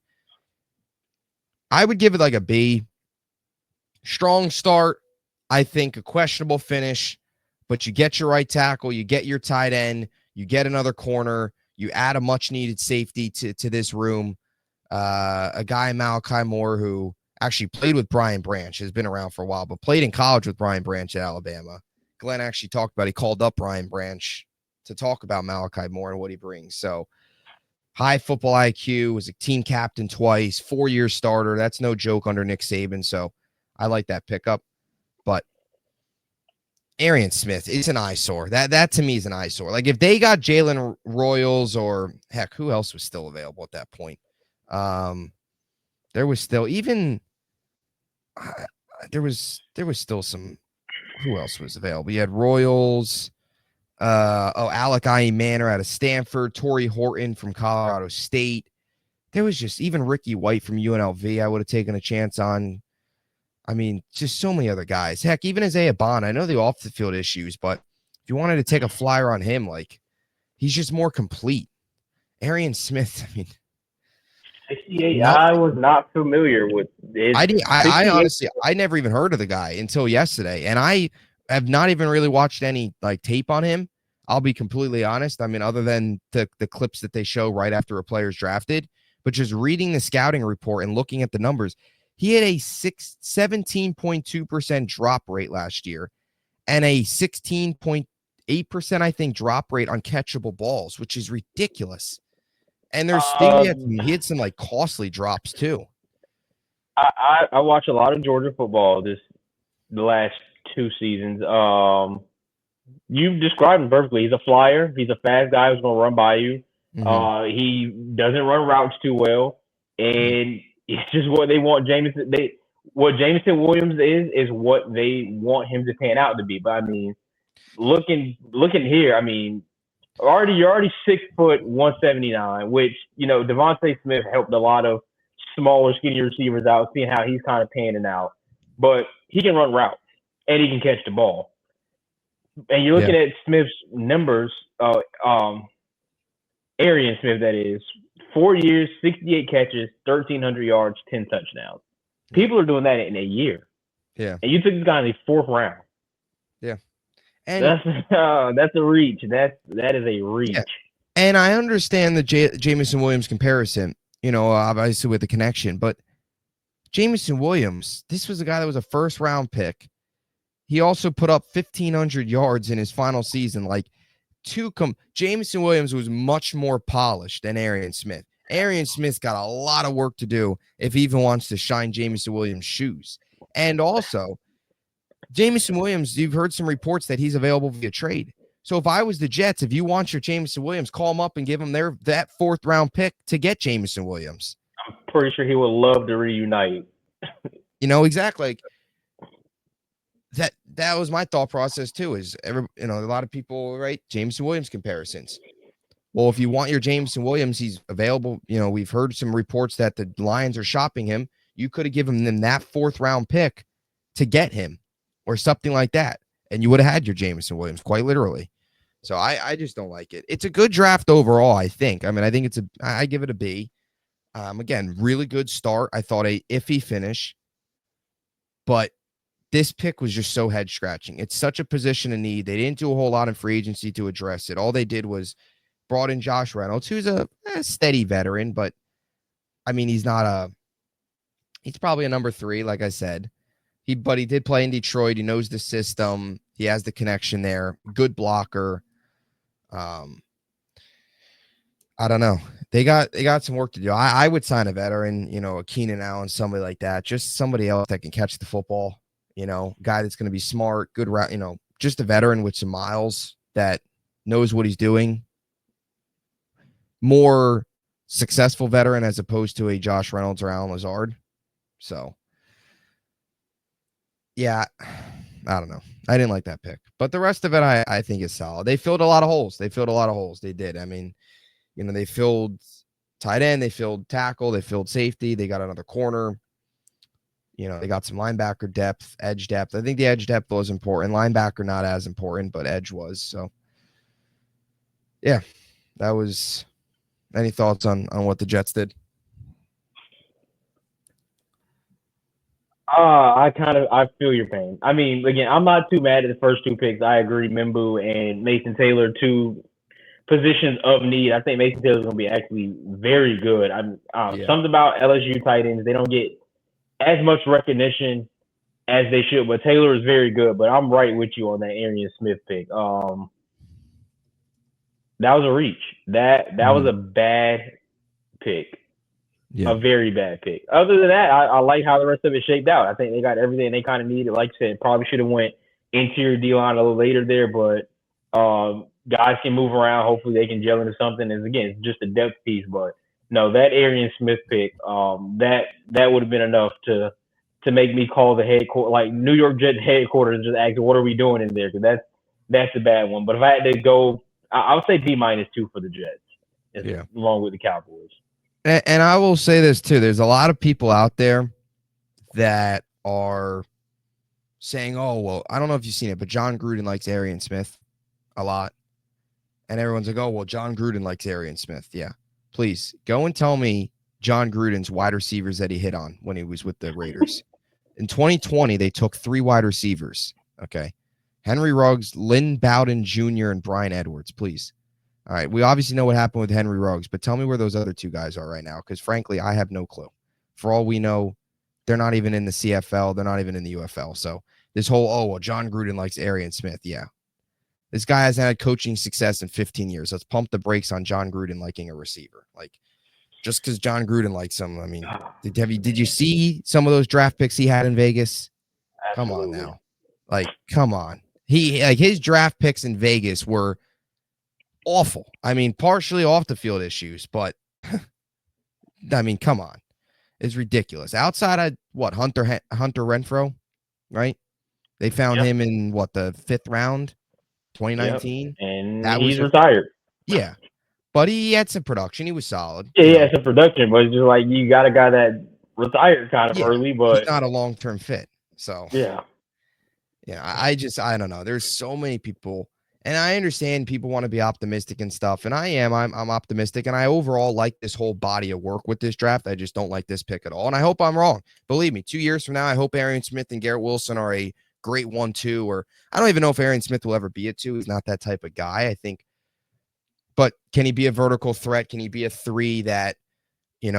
I would give it like a B. Strong start. I think a questionable finish, but you get your right tackle, you get your tight end, you get another corner, you add a much needed safety to this room. A guy, Malachi Moore, who actually played with Brian Branch, has been around for a while, but played in college with Brian Branch at Alabama. Glenn actually talked about, he called up Brian Branch to talk about Malachi Moore and what he brings. So high football IQ, was a team captain twice, 4-year starter. That's no joke under Nick Saban. So I like that pickup. But Arian Smith is an eyesore. That to me is an eyesore. Like, if they got Jalen Royals, or heck, who else was still available at that point? There was still there was still some. Who else was available? You had Royals. Alec Manor out of Stanford, Torrey Horton from Colorado State. There was just even Ricky White from UNLV. I would have taken a chance on. I mean, just so many other guys. Heck, even Isaiah Bond. I know the off the field issues, but if you wanted to take a flyer on him, like, he's just more complete. Arian Smith. I mean, 68. I was not familiar with it. I honestly, I never even heard of the guy until yesterday, and I have not even really watched any like tape on him. I'll be completely honest. I mean, other than the clips that they show right after a player's drafted, but just reading the scouting report and looking at the numbers, he had a 17.2% drop rate last year and a 16.8%, I think, drop rate on catchable balls, which is ridiculous. And there's he had some like costly drops too. I watch a lot of Georgia football the last 2 seasons. You've described him perfectly. He's a flyer. He's a fast guy who's going to run by you. Mm-hmm. He doesn't run routes too well, and it's just what they want. What Jameson Williams is what they want him to pan out to be. But I mean, looking here, I mean, you're already 6 foot 179, which, Devontae Smith helped a lot of smaller, skinny receivers out, seeing how he's kind of panning out. But he can run routes and he can catch the ball. And you're looking at Smith's numbers, Arian Smith, that is, 4 years, 68 catches, 1,300 yards, 10 touchdowns. People are doing that in a year. Yeah. And you took this guy in the 4th round. Yeah. And that's a reach. That is a reach. Yeah. And I understand the Jameson Williams comparison, obviously with the connection, but Jameson Williams, this was a guy that was a 1st-round pick. He also put up 1,500 yards in his final season. Like, Jameson Williams was much more polished than Arian Smith. Arian Smith's got a lot of work to do if he even wants to shine Jameson Williams' shoes. And also, Jameson Williams, you've heard some reports that he's available via trade. So if I was the Jets, if you want your Jameson Williams, call him up and give him that 4th-round pick to get Jameson Williams. I'm pretty sure he would love to reunite. Exactly. That was my thought process too. Is a lot of people, right? Jameson Williams comparisons. Well, if you want your Jameson Williams, he's available. We've heard some reports that the Lions are shopping him. You could have given them that 4th-round pick to get him, or something like that, and you would have had your Jameson Williams, quite literally. So I just don't like it. It's a good draft overall, I think. I mean, I think I give it a B. Again, really good start. I thought a iffy finish. But this pick was just so head scratching. It's such a position of need. They didn't do a whole lot in free agency to address it. All they did was brought in Josh Reynolds, who's a steady veteran, but I mean, he's probably a number 3, like I said. But he did play in Detroit. He knows the system. He has the connection there. Good blocker. I don't know. They got some work to do. I would sign a veteran, a Keenan Allen, somebody like that. Just somebody else that can catch the football, guy that's going to be smart, good route, just a veteran with some miles that knows what he's doing. More successful veteran as opposed to a Josh Reynolds or Alan Lazard. So, yeah, I don't know. I didn't like that pick. But the rest of it, I think is solid. They filled a lot of holes. They did. I mean, they filled tight end. They filled tackle. They filled safety. They got another corner. They got some linebacker depth, edge depth. I think the edge depth was important. Linebacker not as important, but edge was. So, yeah, that was. Any thoughts on what the Jets did? I feel your pain. I mean, again, I'm not too mad at the first 2 picks. I agree. Mimbu and Mason Taylor, 2 positions of need. I think Mason Taylor's going to be actually very good. Something about LSU tight ends, they don't get as much recognition as they should, but Taylor is very good. But I'm right with you on that Arian Smith pick. That was a reach. That was a bad pick. Yeah. A very bad pick. Other than that, I like how the rest of it shaped out. I think they got everything they kind of needed. Like I said, probably should have went interior D-line a little later there, but guys can move around. Hopefully they can gel into something. And again, it's just a depth piece. But no, that Arian Smith pick, that would have been enough to make me call the headquarters, like New York Jets headquarters, and just ask, what are we doing in there? Because that's a bad one. But if I had to go, I'll say B-2 for the Jets, along with the Cowboys. And I will say this too. There's a lot of people out there that are saying, oh, well, I don't know if you've seen it, but John Gruden likes Arian Smith a lot. And everyone's like, oh, well, John Gruden likes Arian Smith. Yeah. Please go and tell me John Gruden's wide receivers that he hit on when he was with the Raiders. In 2020, they took 3 wide receivers. Okay. Henry Ruggs, Lynn Bowden Jr., and Brian Edwards, please. All right, we obviously know what happened with Henry Ruggs, but tell me where those other 2 guys are right now, because frankly, I have no clue. For all we know, they're not even in the CFL. They're not even in the UFL. So this whole, oh, well, John Gruden likes Arian Smith. Yeah. This guy hasn't had coaching success in 15 years. Let's pump the brakes on John Gruden liking a receiver. Like, just because John Gruden likes him, I mean, did you see some of those draft picks he had in Vegas? Absolutely. Come on now. Like, come on. His draft picks in Vegas were awful. I mean, partially off the field issues, but I mean, come on. It's ridiculous. Outside of Hunter Renfrow, right? They found him in the 5th round, 2019. And he's retired. Yeah. But he had some production. He was solid. Yeah, he had some production, but it's just like you got a guy that retired kind of early, but he's not a long-term fit. So yeah. I don't know. There's so many people. And I understand people want to be optimistic and stuff, and I am. I'm optimistic, and I overall like this whole body of work with this draft. I just don't like this pick at all, and I hope I'm wrong. Believe me, 2 years from now, I hope Arian Smith and Garrett Wilson are a great 1-2, or I don't even know if Arian Smith will ever be a 2. He's not that type of guy, I think. But can he be a vertical threat? Can he be a 3 that, you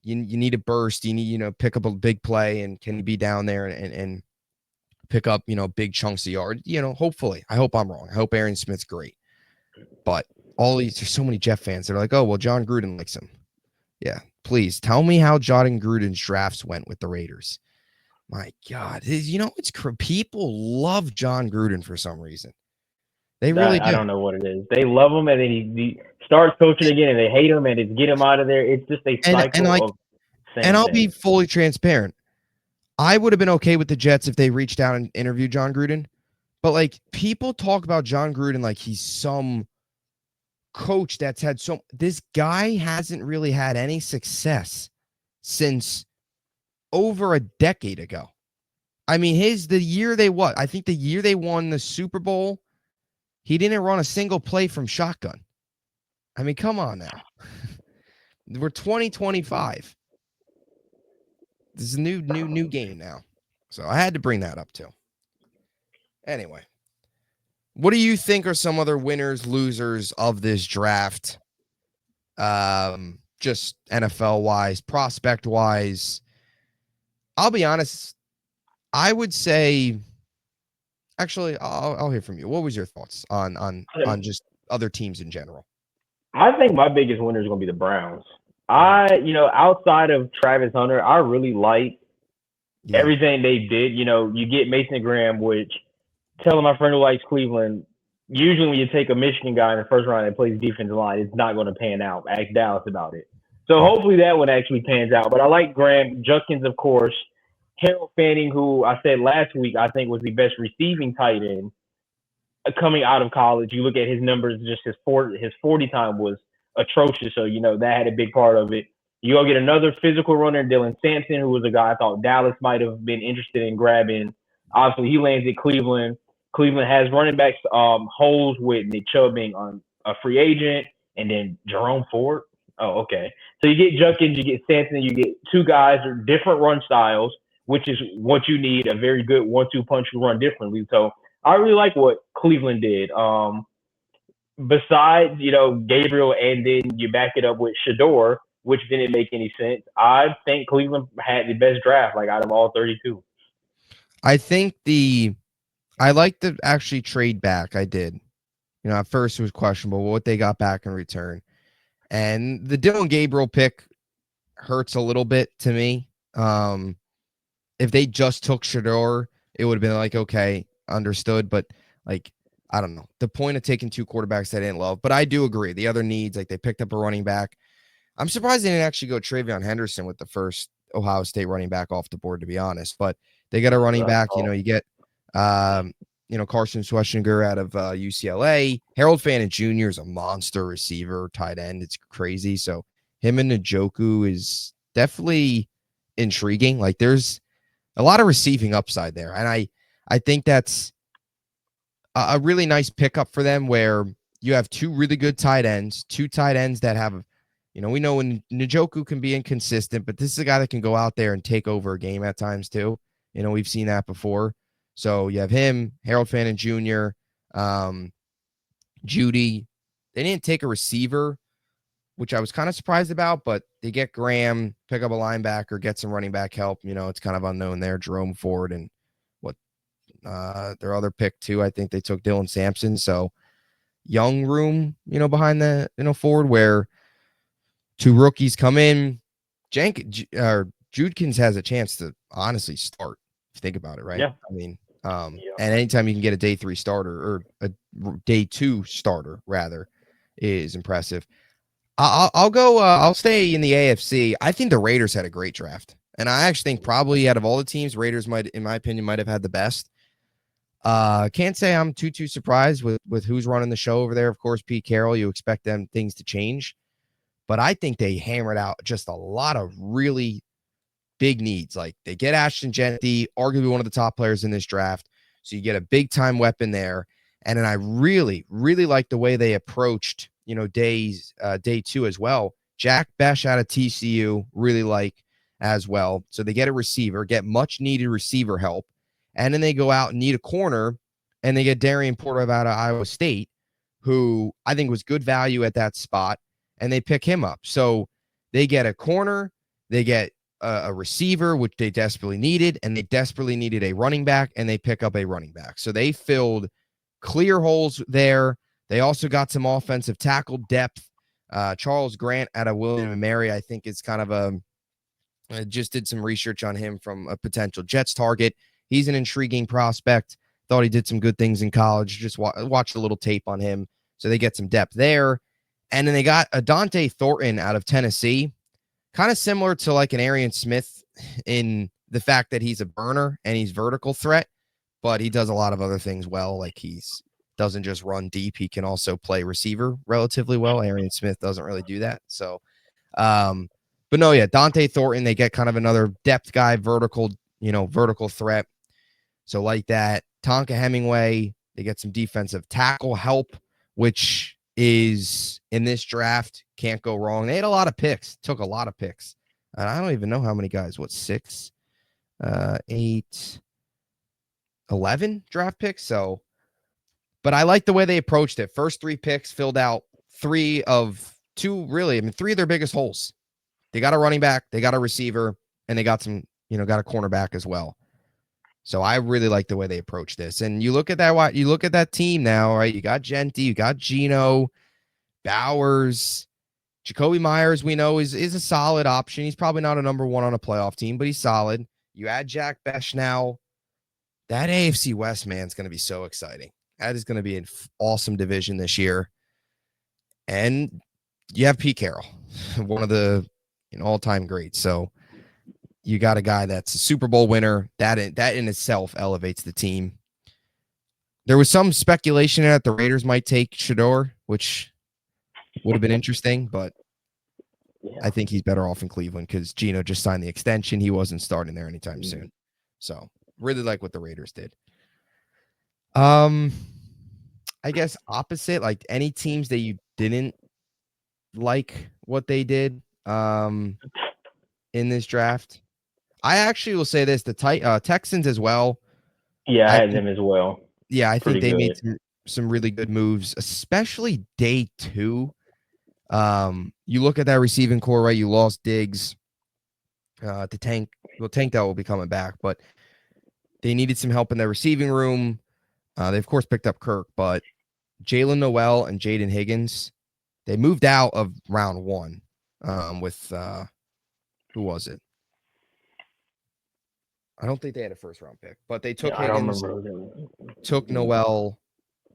need a burst, you need, pick up a big play, and can he be down there and pick up, big chunks of yard, hopefully. I hope I'm wrong. I hope Arian Smith's great. But there's so many Jeff fans that are like, oh, well, John Gruden likes him. Yeah. Please tell me how John Gruden's drafts went with the Raiders. My God. It's people love John Gruden for some reason. They really do. I don't know what it is. They love him, and then he starts coaching again, and they hate him, and it's get him out of there. It's just a cycle of same And I'll thing. be fully transparent. I would have been okay with the Jets if they reached out and interviewed John Gruden. But, people talk about John Gruden like he's some coach that's had this guy hasn't really had any success since over a decade ago. I mean, the year they won the Super Bowl, he didn't run a single play from shotgun. I mean, come on now. We're 2025. This is a new game now. So I had to bring that up too. Anyway, what do you think are some other winners, losers of this draft? Just NFL wise, prospect wise. I'll be honest. I would say, actually, I'll hear from you. What was your thoughts on just other teams in general? I think my biggest winner is going to be the Browns. Outside of Travis Hunter, I really like everything they did. You get Mason Graham, which telling my friend who likes Cleveland, usually when you take a Michigan guy in the first round that plays defensive line, it's not going to pan out. Ask Dallas about it. So hopefully that one actually pans out. But I like Graham. Judkins, of course. Harold Fanning, who I said last week I think was the best receiving tight end coming out of college. You look at his numbers, just his 40 time was atrocious. So, that had a big part of it. You go get another physical runner, Dylan Sampson, who was a guy I thought Dallas might have been interested in grabbing. Obviously, he lands at Cleveland. Cleveland has running backs holes with Nick Chubb being on a free agent, and then Jerome Ford. Oh, okay. So you get Judkins, you get Sampson, you get two guys with different run styles, which is what you need, a very good 1-2 punch who run differently. So I really like what Cleveland did. Besides, Gabriel, and then you back it up with Shador, which didn't make any sense. I think Cleveland had the best draft, out of all 32. I think I like to actually trade back. I did. At first it was questionable what they got back in return. And the Dylan Gabriel pick hurts a little bit to me. If they just took Shador, it would have been like, okay, understood. But I don't know. The point of taking two quarterbacks I didn't love. But I do agree. The other needs, they picked up a running back. I'm surprised they didn't actually go Travion Henderson with the first Ohio State running back off the board, to be honest. But they got a running back. You get Carson Schwarzenegger out of UCLA. Harold Fannin Jr. is a monster receiver, tight end. It's crazy. So him and Njoku is definitely intriguing. There's a lot of receiving upside there. And I think that's a really nice pickup for them, where you have two really good tight ends that have, we know when Njoku can be inconsistent, but this is a guy that can go out there and take over a game at times too. We've seen that before. So you have him, Harold Fannin Jr., Judy. They didn't take a receiver, which I was kind of surprised about, but they get Graham, pick up a linebacker, get some running back help. It's kind of unknown there. Jerome Ford and their other pick too. I think they took Dylan Sampson. So young room, behind the, Ford, where two rookies come in. Judkins has a chance to honestly start, if you think about it, right? Yeah. I mean, and anytime you can get a day 3 starter, or a day 2 starter rather, is impressive. I'll go. I'll stay in the AFC. I think the Raiders had a great draft, and I actually think probably out of all the teams, Raiders might, in my opinion, might have had the best. Can't say I'm too surprised with who's running the show over there. Of course, Pete Carroll. You expect things to change, but I think they hammered out just a lot of really big needs. They get Ashton Genty, arguably one of the top players in this draft. So you get a big time weapon there. And then I really, really like the way they approached, day 2 as well. Jack Besh out of TCU, really like as well. So they get a receiver, get much needed receiver help. And then they go out and need a corner, and they get Darian Porter out of Iowa State, who I think was good value at that spot. And they pick him up. So they get a corner, they get a receiver, which they desperately needed, and they desperately needed a running back, and they pick up a running back. So they filled clear holes there. They also got some offensive tackle depth. Charles Grant out of William & Mary, I think, is kind of I just did some research on him from a potential Jets target. He's an intriguing prospect. Thought he did some good things in college. Just watched a little tape on him. So they get some depth there. And then they got a Dante Thornton out of Tennessee, kind of similar to an Arian Smith in the fact that he's a burner and he's vertical threat, but he does a lot of other things well. He's doesn't just run deep. He can also play receiver relatively well. Arian Smith doesn't really do that. So, but no, yeah, Dante Thornton, they get kind of another depth guy, vertical threat. So like that. Tonka Hemingway, they get some defensive tackle help, which is in this draft, can't go wrong. They had a lot of picks, took a lot of picks. And I don't even know how many guys, 6? 8, 11 draft picks. So, but I like the way they approached it. First 3 picks filled out 3 of 2, really. I mean, 3 of their biggest holes. They got a running back, they got a receiver, and they got some, got a cornerback as well. So I really like the way they approach this. And you look at that team now, right? You got Genty, you got Geno, Bowers, Jacoby Myers, we know is a solid option. He's probably not a number 1 on a playoff team, but he's solid. You add Jack Besh now. That AFC West, man, is going to be so exciting. That is going to be an awesome division this year. And you have Pete Carroll, one of the all-time greats. So you got a guy that's a Super Bowl winner. That in itself elevates the team. There was some speculation that the Raiders might take Shador, which would have been interesting, but I think he's better off in Cleveland because Geno just signed the extension. He wasn't starting there anytime soon. So really like what the Raiders did. I guess opposite, like any teams that you didn't like what they did in this draft. I actually will say this, the Texans as well. Yeah, I had them as well. Yeah, I think they made some really good moves, especially day 2. You look at that receiving core, right? You lost Diggs to Tank. Well, Tank Dell will be coming back, but they needed some help in their receiving room. They, of course, picked up Kirk, but Jalen Noel and Jaden Higgins, they moved out of round 1 with who was it? I don't think they had a first-round pick, but they took Higgins, took Noel,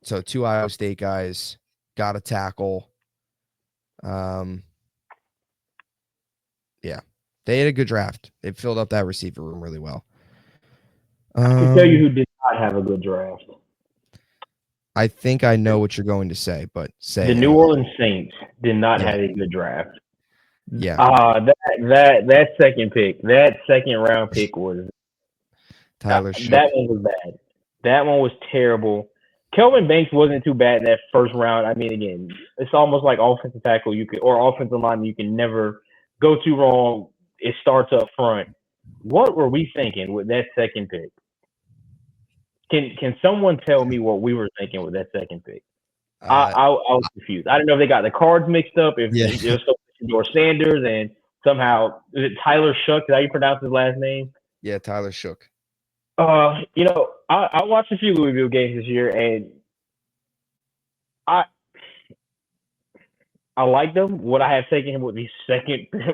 so 2 Iowa State guys, got a tackle. Yeah, they had a good draft. They filled up that receiver room really well. I can tell you who did not have a good draft. I think I know what you're going to say, but say the New Orleans Saints did not have a good draft. Yeah. That second pick, that second round pick was Tyler Shook. That one was bad. That one was terrible. Kelvin Banks wasn't too bad in that first round. I mean, again, it's almost like offensive tackle or offensive line you can never go too wrong. It starts up front. What were we thinking with that second pick? Can someone tell me what we were thinking with that second pick? I was confused. I don't know if they got the cards mixed up, if it was Shador Sanders and somehow is it Tyler Shook? Is that how you pronounce his last name? Yeah, Tyler Shook. I watched a few Louisville games this year, and I liked him. Would I have taken him with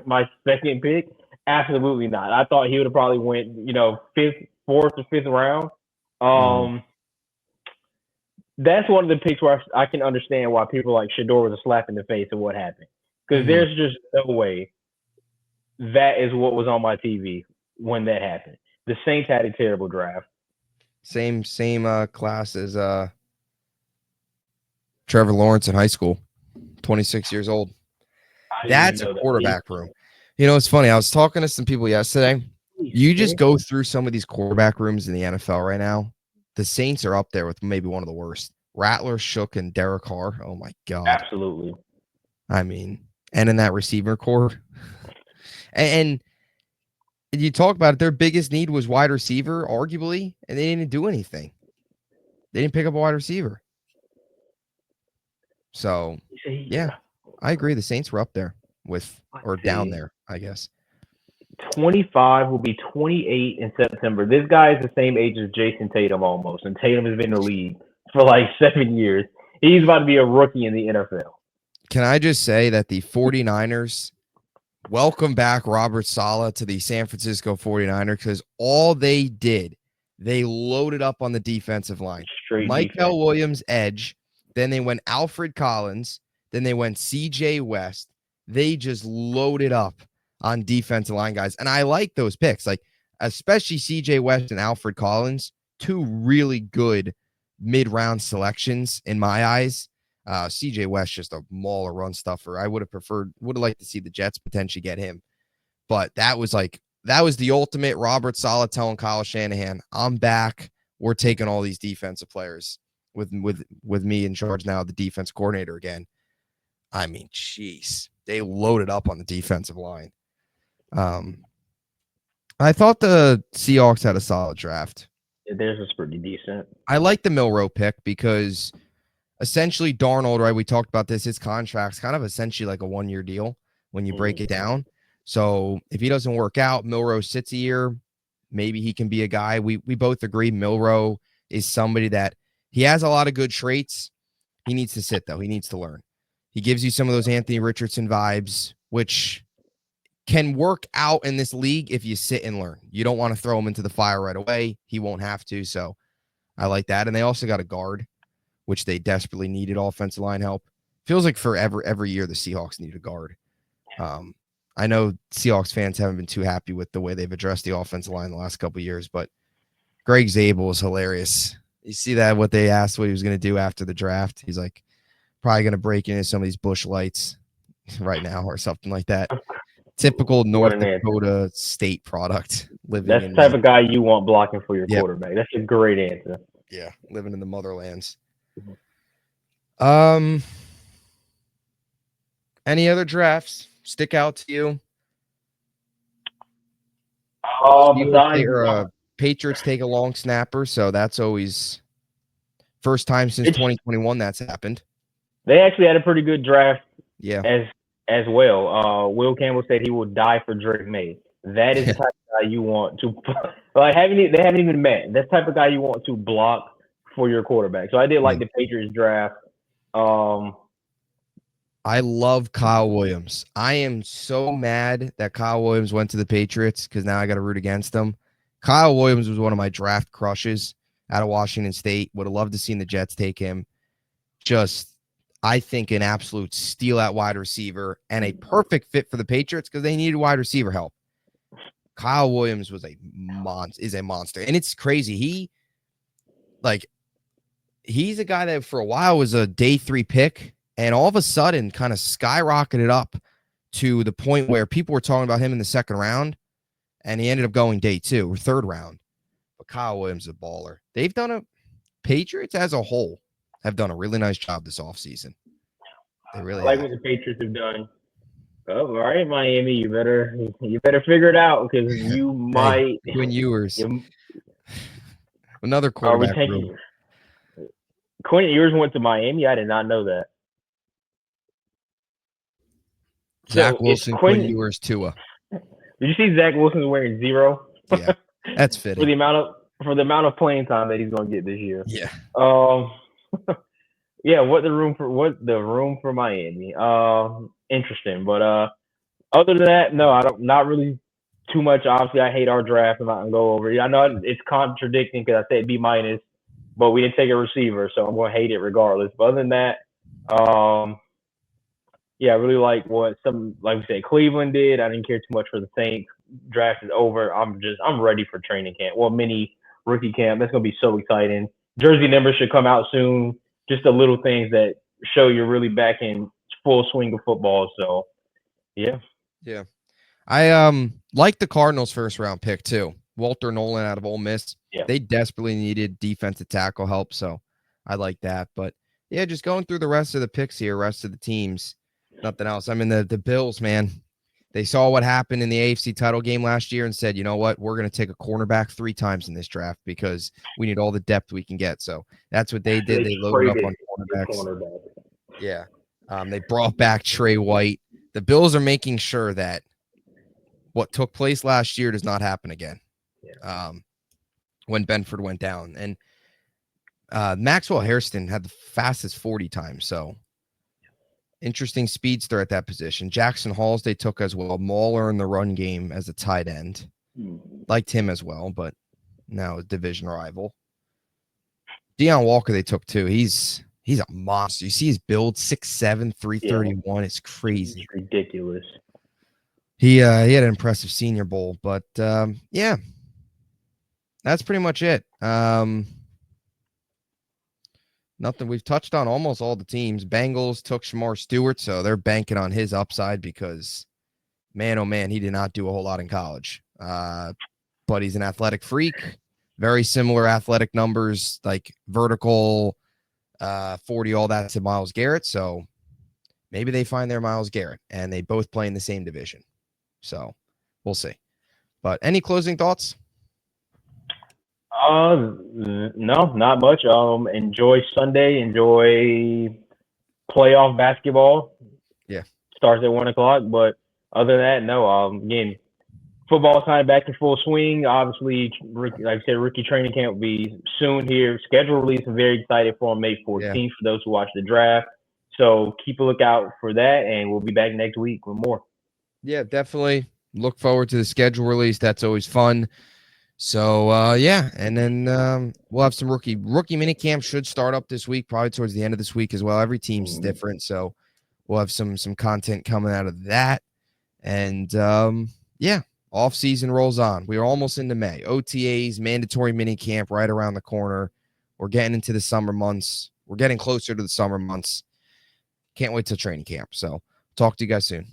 my second pick? Absolutely not. I thought he would have probably went, 4th or 5th round. That's one of the picks where I can understand why people like Shador was a slap in the face of what happened. Because there's just no way that is what was on my TV when that happened. The Saints had a terrible draft. Same class as Trevor Lawrence in high school, 26 years old. That's a quarterback room. It's funny. I was talking to some people yesterday. You just go through some of these quarterback rooms in the NFL right now. The Saints are up there with maybe one of the worst. Rattler, Shook, and Derek Carr. Oh, my God. Absolutely. I mean, and in that receiver core. And you talk about it, their biggest need was wide receiver, arguably, and they didn't do anything. They didn't pick up a wide receiver. So, yeah, I agree. The Saints were up there down there, I guess. 25 will be 28 in September. This guy is the same age as Jason Tatum almost, and Tatum has been in the league for like 7 years. He's about to be a rookie in the NFL. Can I just say that the 49ers welcome back Robert Saleh to the San Francisco 49ers because all they did, they loaded up on the defensive line. Michael Williams, edge. Then they went Alfred Collins. Then they went CJ West. They just loaded up on defensive line guys. And I like those picks, like especially CJ West and Alfred Collins, 2 really good mid-round selections in my eyes. CJ West, just a mauler run stuffer. I would have liked to see the Jets potentially get him. But that was the ultimate Robert Saleh telling Kyle Shanahan, I'm back. We're taking all these defensive players with me in charge now, the defense coordinator again. I mean, jeez, they loaded up on the defensive line. I thought the Seahawks had a solid draft. Theirs was pretty decent. I like the Milroe pick because essentially Darnold, right? We talked about this. His contract's kind of essentially like a 1-year deal when you break it down. So if he doesn't work out, Milroe sits a year. Maybe he can be a guy. We both agree Milroe is somebody that he has a lot of good traits. He needs to sit, though. He needs to learn. He gives you some of those Anthony Richardson vibes, which can work out in this league if you sit and learn. You don't want to throw him into the fire right away. He won't have to. So I like that. And they also got a guard, which they desperately needed offensive line help. Feels like forever, every year the Seahawks need a guard. I know Seahawks fans haven't been too happy with the way they've addressed the offensive line the last couple of years, but Greg Zabel is hilarious. You see that what they asked what he was going to do after the draft? He's like probably going to break into some of these Busch Lights right now or something like that. Typical North Dakota State product. That's the type of guy you want blocking for your quarterback. That's a great answer. Yeah, living in the motherlands. Any other drafts stick out to you? Patriots take a long snapper, so that's always first time since 2021 that's happened. They actually had a pretty good draft. Yeah. As well. Will Campbell said he will die for Drake May. That is the type of guy you want to like. They haven't even met. That's the type of guy you want to block for your quarterback. So I did like the Patriots draft. I love Kyle Williams. I am so mad that Kyle Williams went to the Patriots because now I got to root against them. Kyle Williams was one of my draft crushes out of Washington State. Would have loved to seen the Jets take him. Just, I think, an absolute steal at wide receiver and a perfect fit for the Patriots because they needed wide receiver help. Kyle Williams is a monster. And it's crazy. He's a guy that for a while was a day 3 pick. And all of a sudden kind of skyrocketed up to the point where people were talking about him in the 2nd round, and he ended up going day 2 or 3rd round. But Kyle Williams is a baller. Patriots as a whole have done a really nice job this offseason. They really like what the Patriots have done. Oh, all right, Miami, you better figure it out because you might. Quinn Ewers. Another quarterback. Quinn Ewers went to Miami. I did not know that. Zach Wilson, Quinn Ewers, Tua. Did you see Zach Wilson's wearing 0? Yeah, that's fitting. for the amount of playing time that he's going to get this year. Yeah. Yeah. What the room for Miami? Interesting, but other than that, no, I don't. Not really too much. Obviously, I hate our draft. I'm not gonna go over it. I know it's contradicting because I said B-, but we didn't take a receiver, so I'm going to hate it regardless. But other than that, yeah, I really like what like we said, Cleveland did. I didn't care too much for the Saints. Draft is over. I'm ready for training camp. Well, mini rookie camp. That's going to be so exciting. Jersey numbers should come out soon. Just the little things that show you're really back in full swing of football. So, yeah. Yeah. I like the Cardinals' 1st round pick too. Walter Nolan out of Ole Miss. Yeah. They desperately needed defensive tackle help, so I like that. But yeah, just going through the rest of the picks here, rest of the teams, nothing else. I mean, the Bills, man, they saw what happened in the AFC title game last year and said, you know what, we're going to take a cornerback 3 times in this draft because we need all the depth we can get. So that's what they did. They loaded up on cornerbacks. Yeah. They brought back Trey White. The Bills are making sure that what took place last year does not happen again. Yeah. When Benford went down. And Maxwell Hairston had the fastest 40 times. So interesting speedster at that position. Jackson Halls they took as well. Mauler in the run game as a tight end. Liked him as well, but now a division rival. Deion Walker they took too. He's a monster. You see his build, 6'7", 331. It's crazy. It's ridiculous. He had an impressive Senior Bowl, but yeah. That's pretty much it. Nothing. We've touched on almost all the teams. Bengals took Shamar Stewart, so they're banking on his upside because, man, oh man, he did not do a whole lot in college. But he's an athletic freak. Very similar athletic numbers, like vertical, 40, all that to Myles Garrett. So maybe they find their Myles Garrett, and they both play in the same division. So we'll see. But any closing thoughts? No, not much. Enjoy Sunday. Enjoy playoff basketball. Yeah. Starts at 1 o'clock. But other than that, no. Again, football time back in full swing. Obviously, like I said, rookie training camp will be soon here. Schedule release. I'm very excited for May 14th for those who watch the draft. So keep a lookout for that, and we'll be back next week with more. Yeah, definitely look forward to the schedule release. That's always fun. So yeah, and then we'll have some rookie mini camp should start up this week, probably towards the end of this week as well. Every team's different, so we'll have some content coming out of that. And yeah, off season rolls on. We are almost into May. OTAs, mandatory mini camp right around the corner. We're getting into the summer months. We're getting closer to the summer months. Can't wait till training camp. So talk to you guys soon.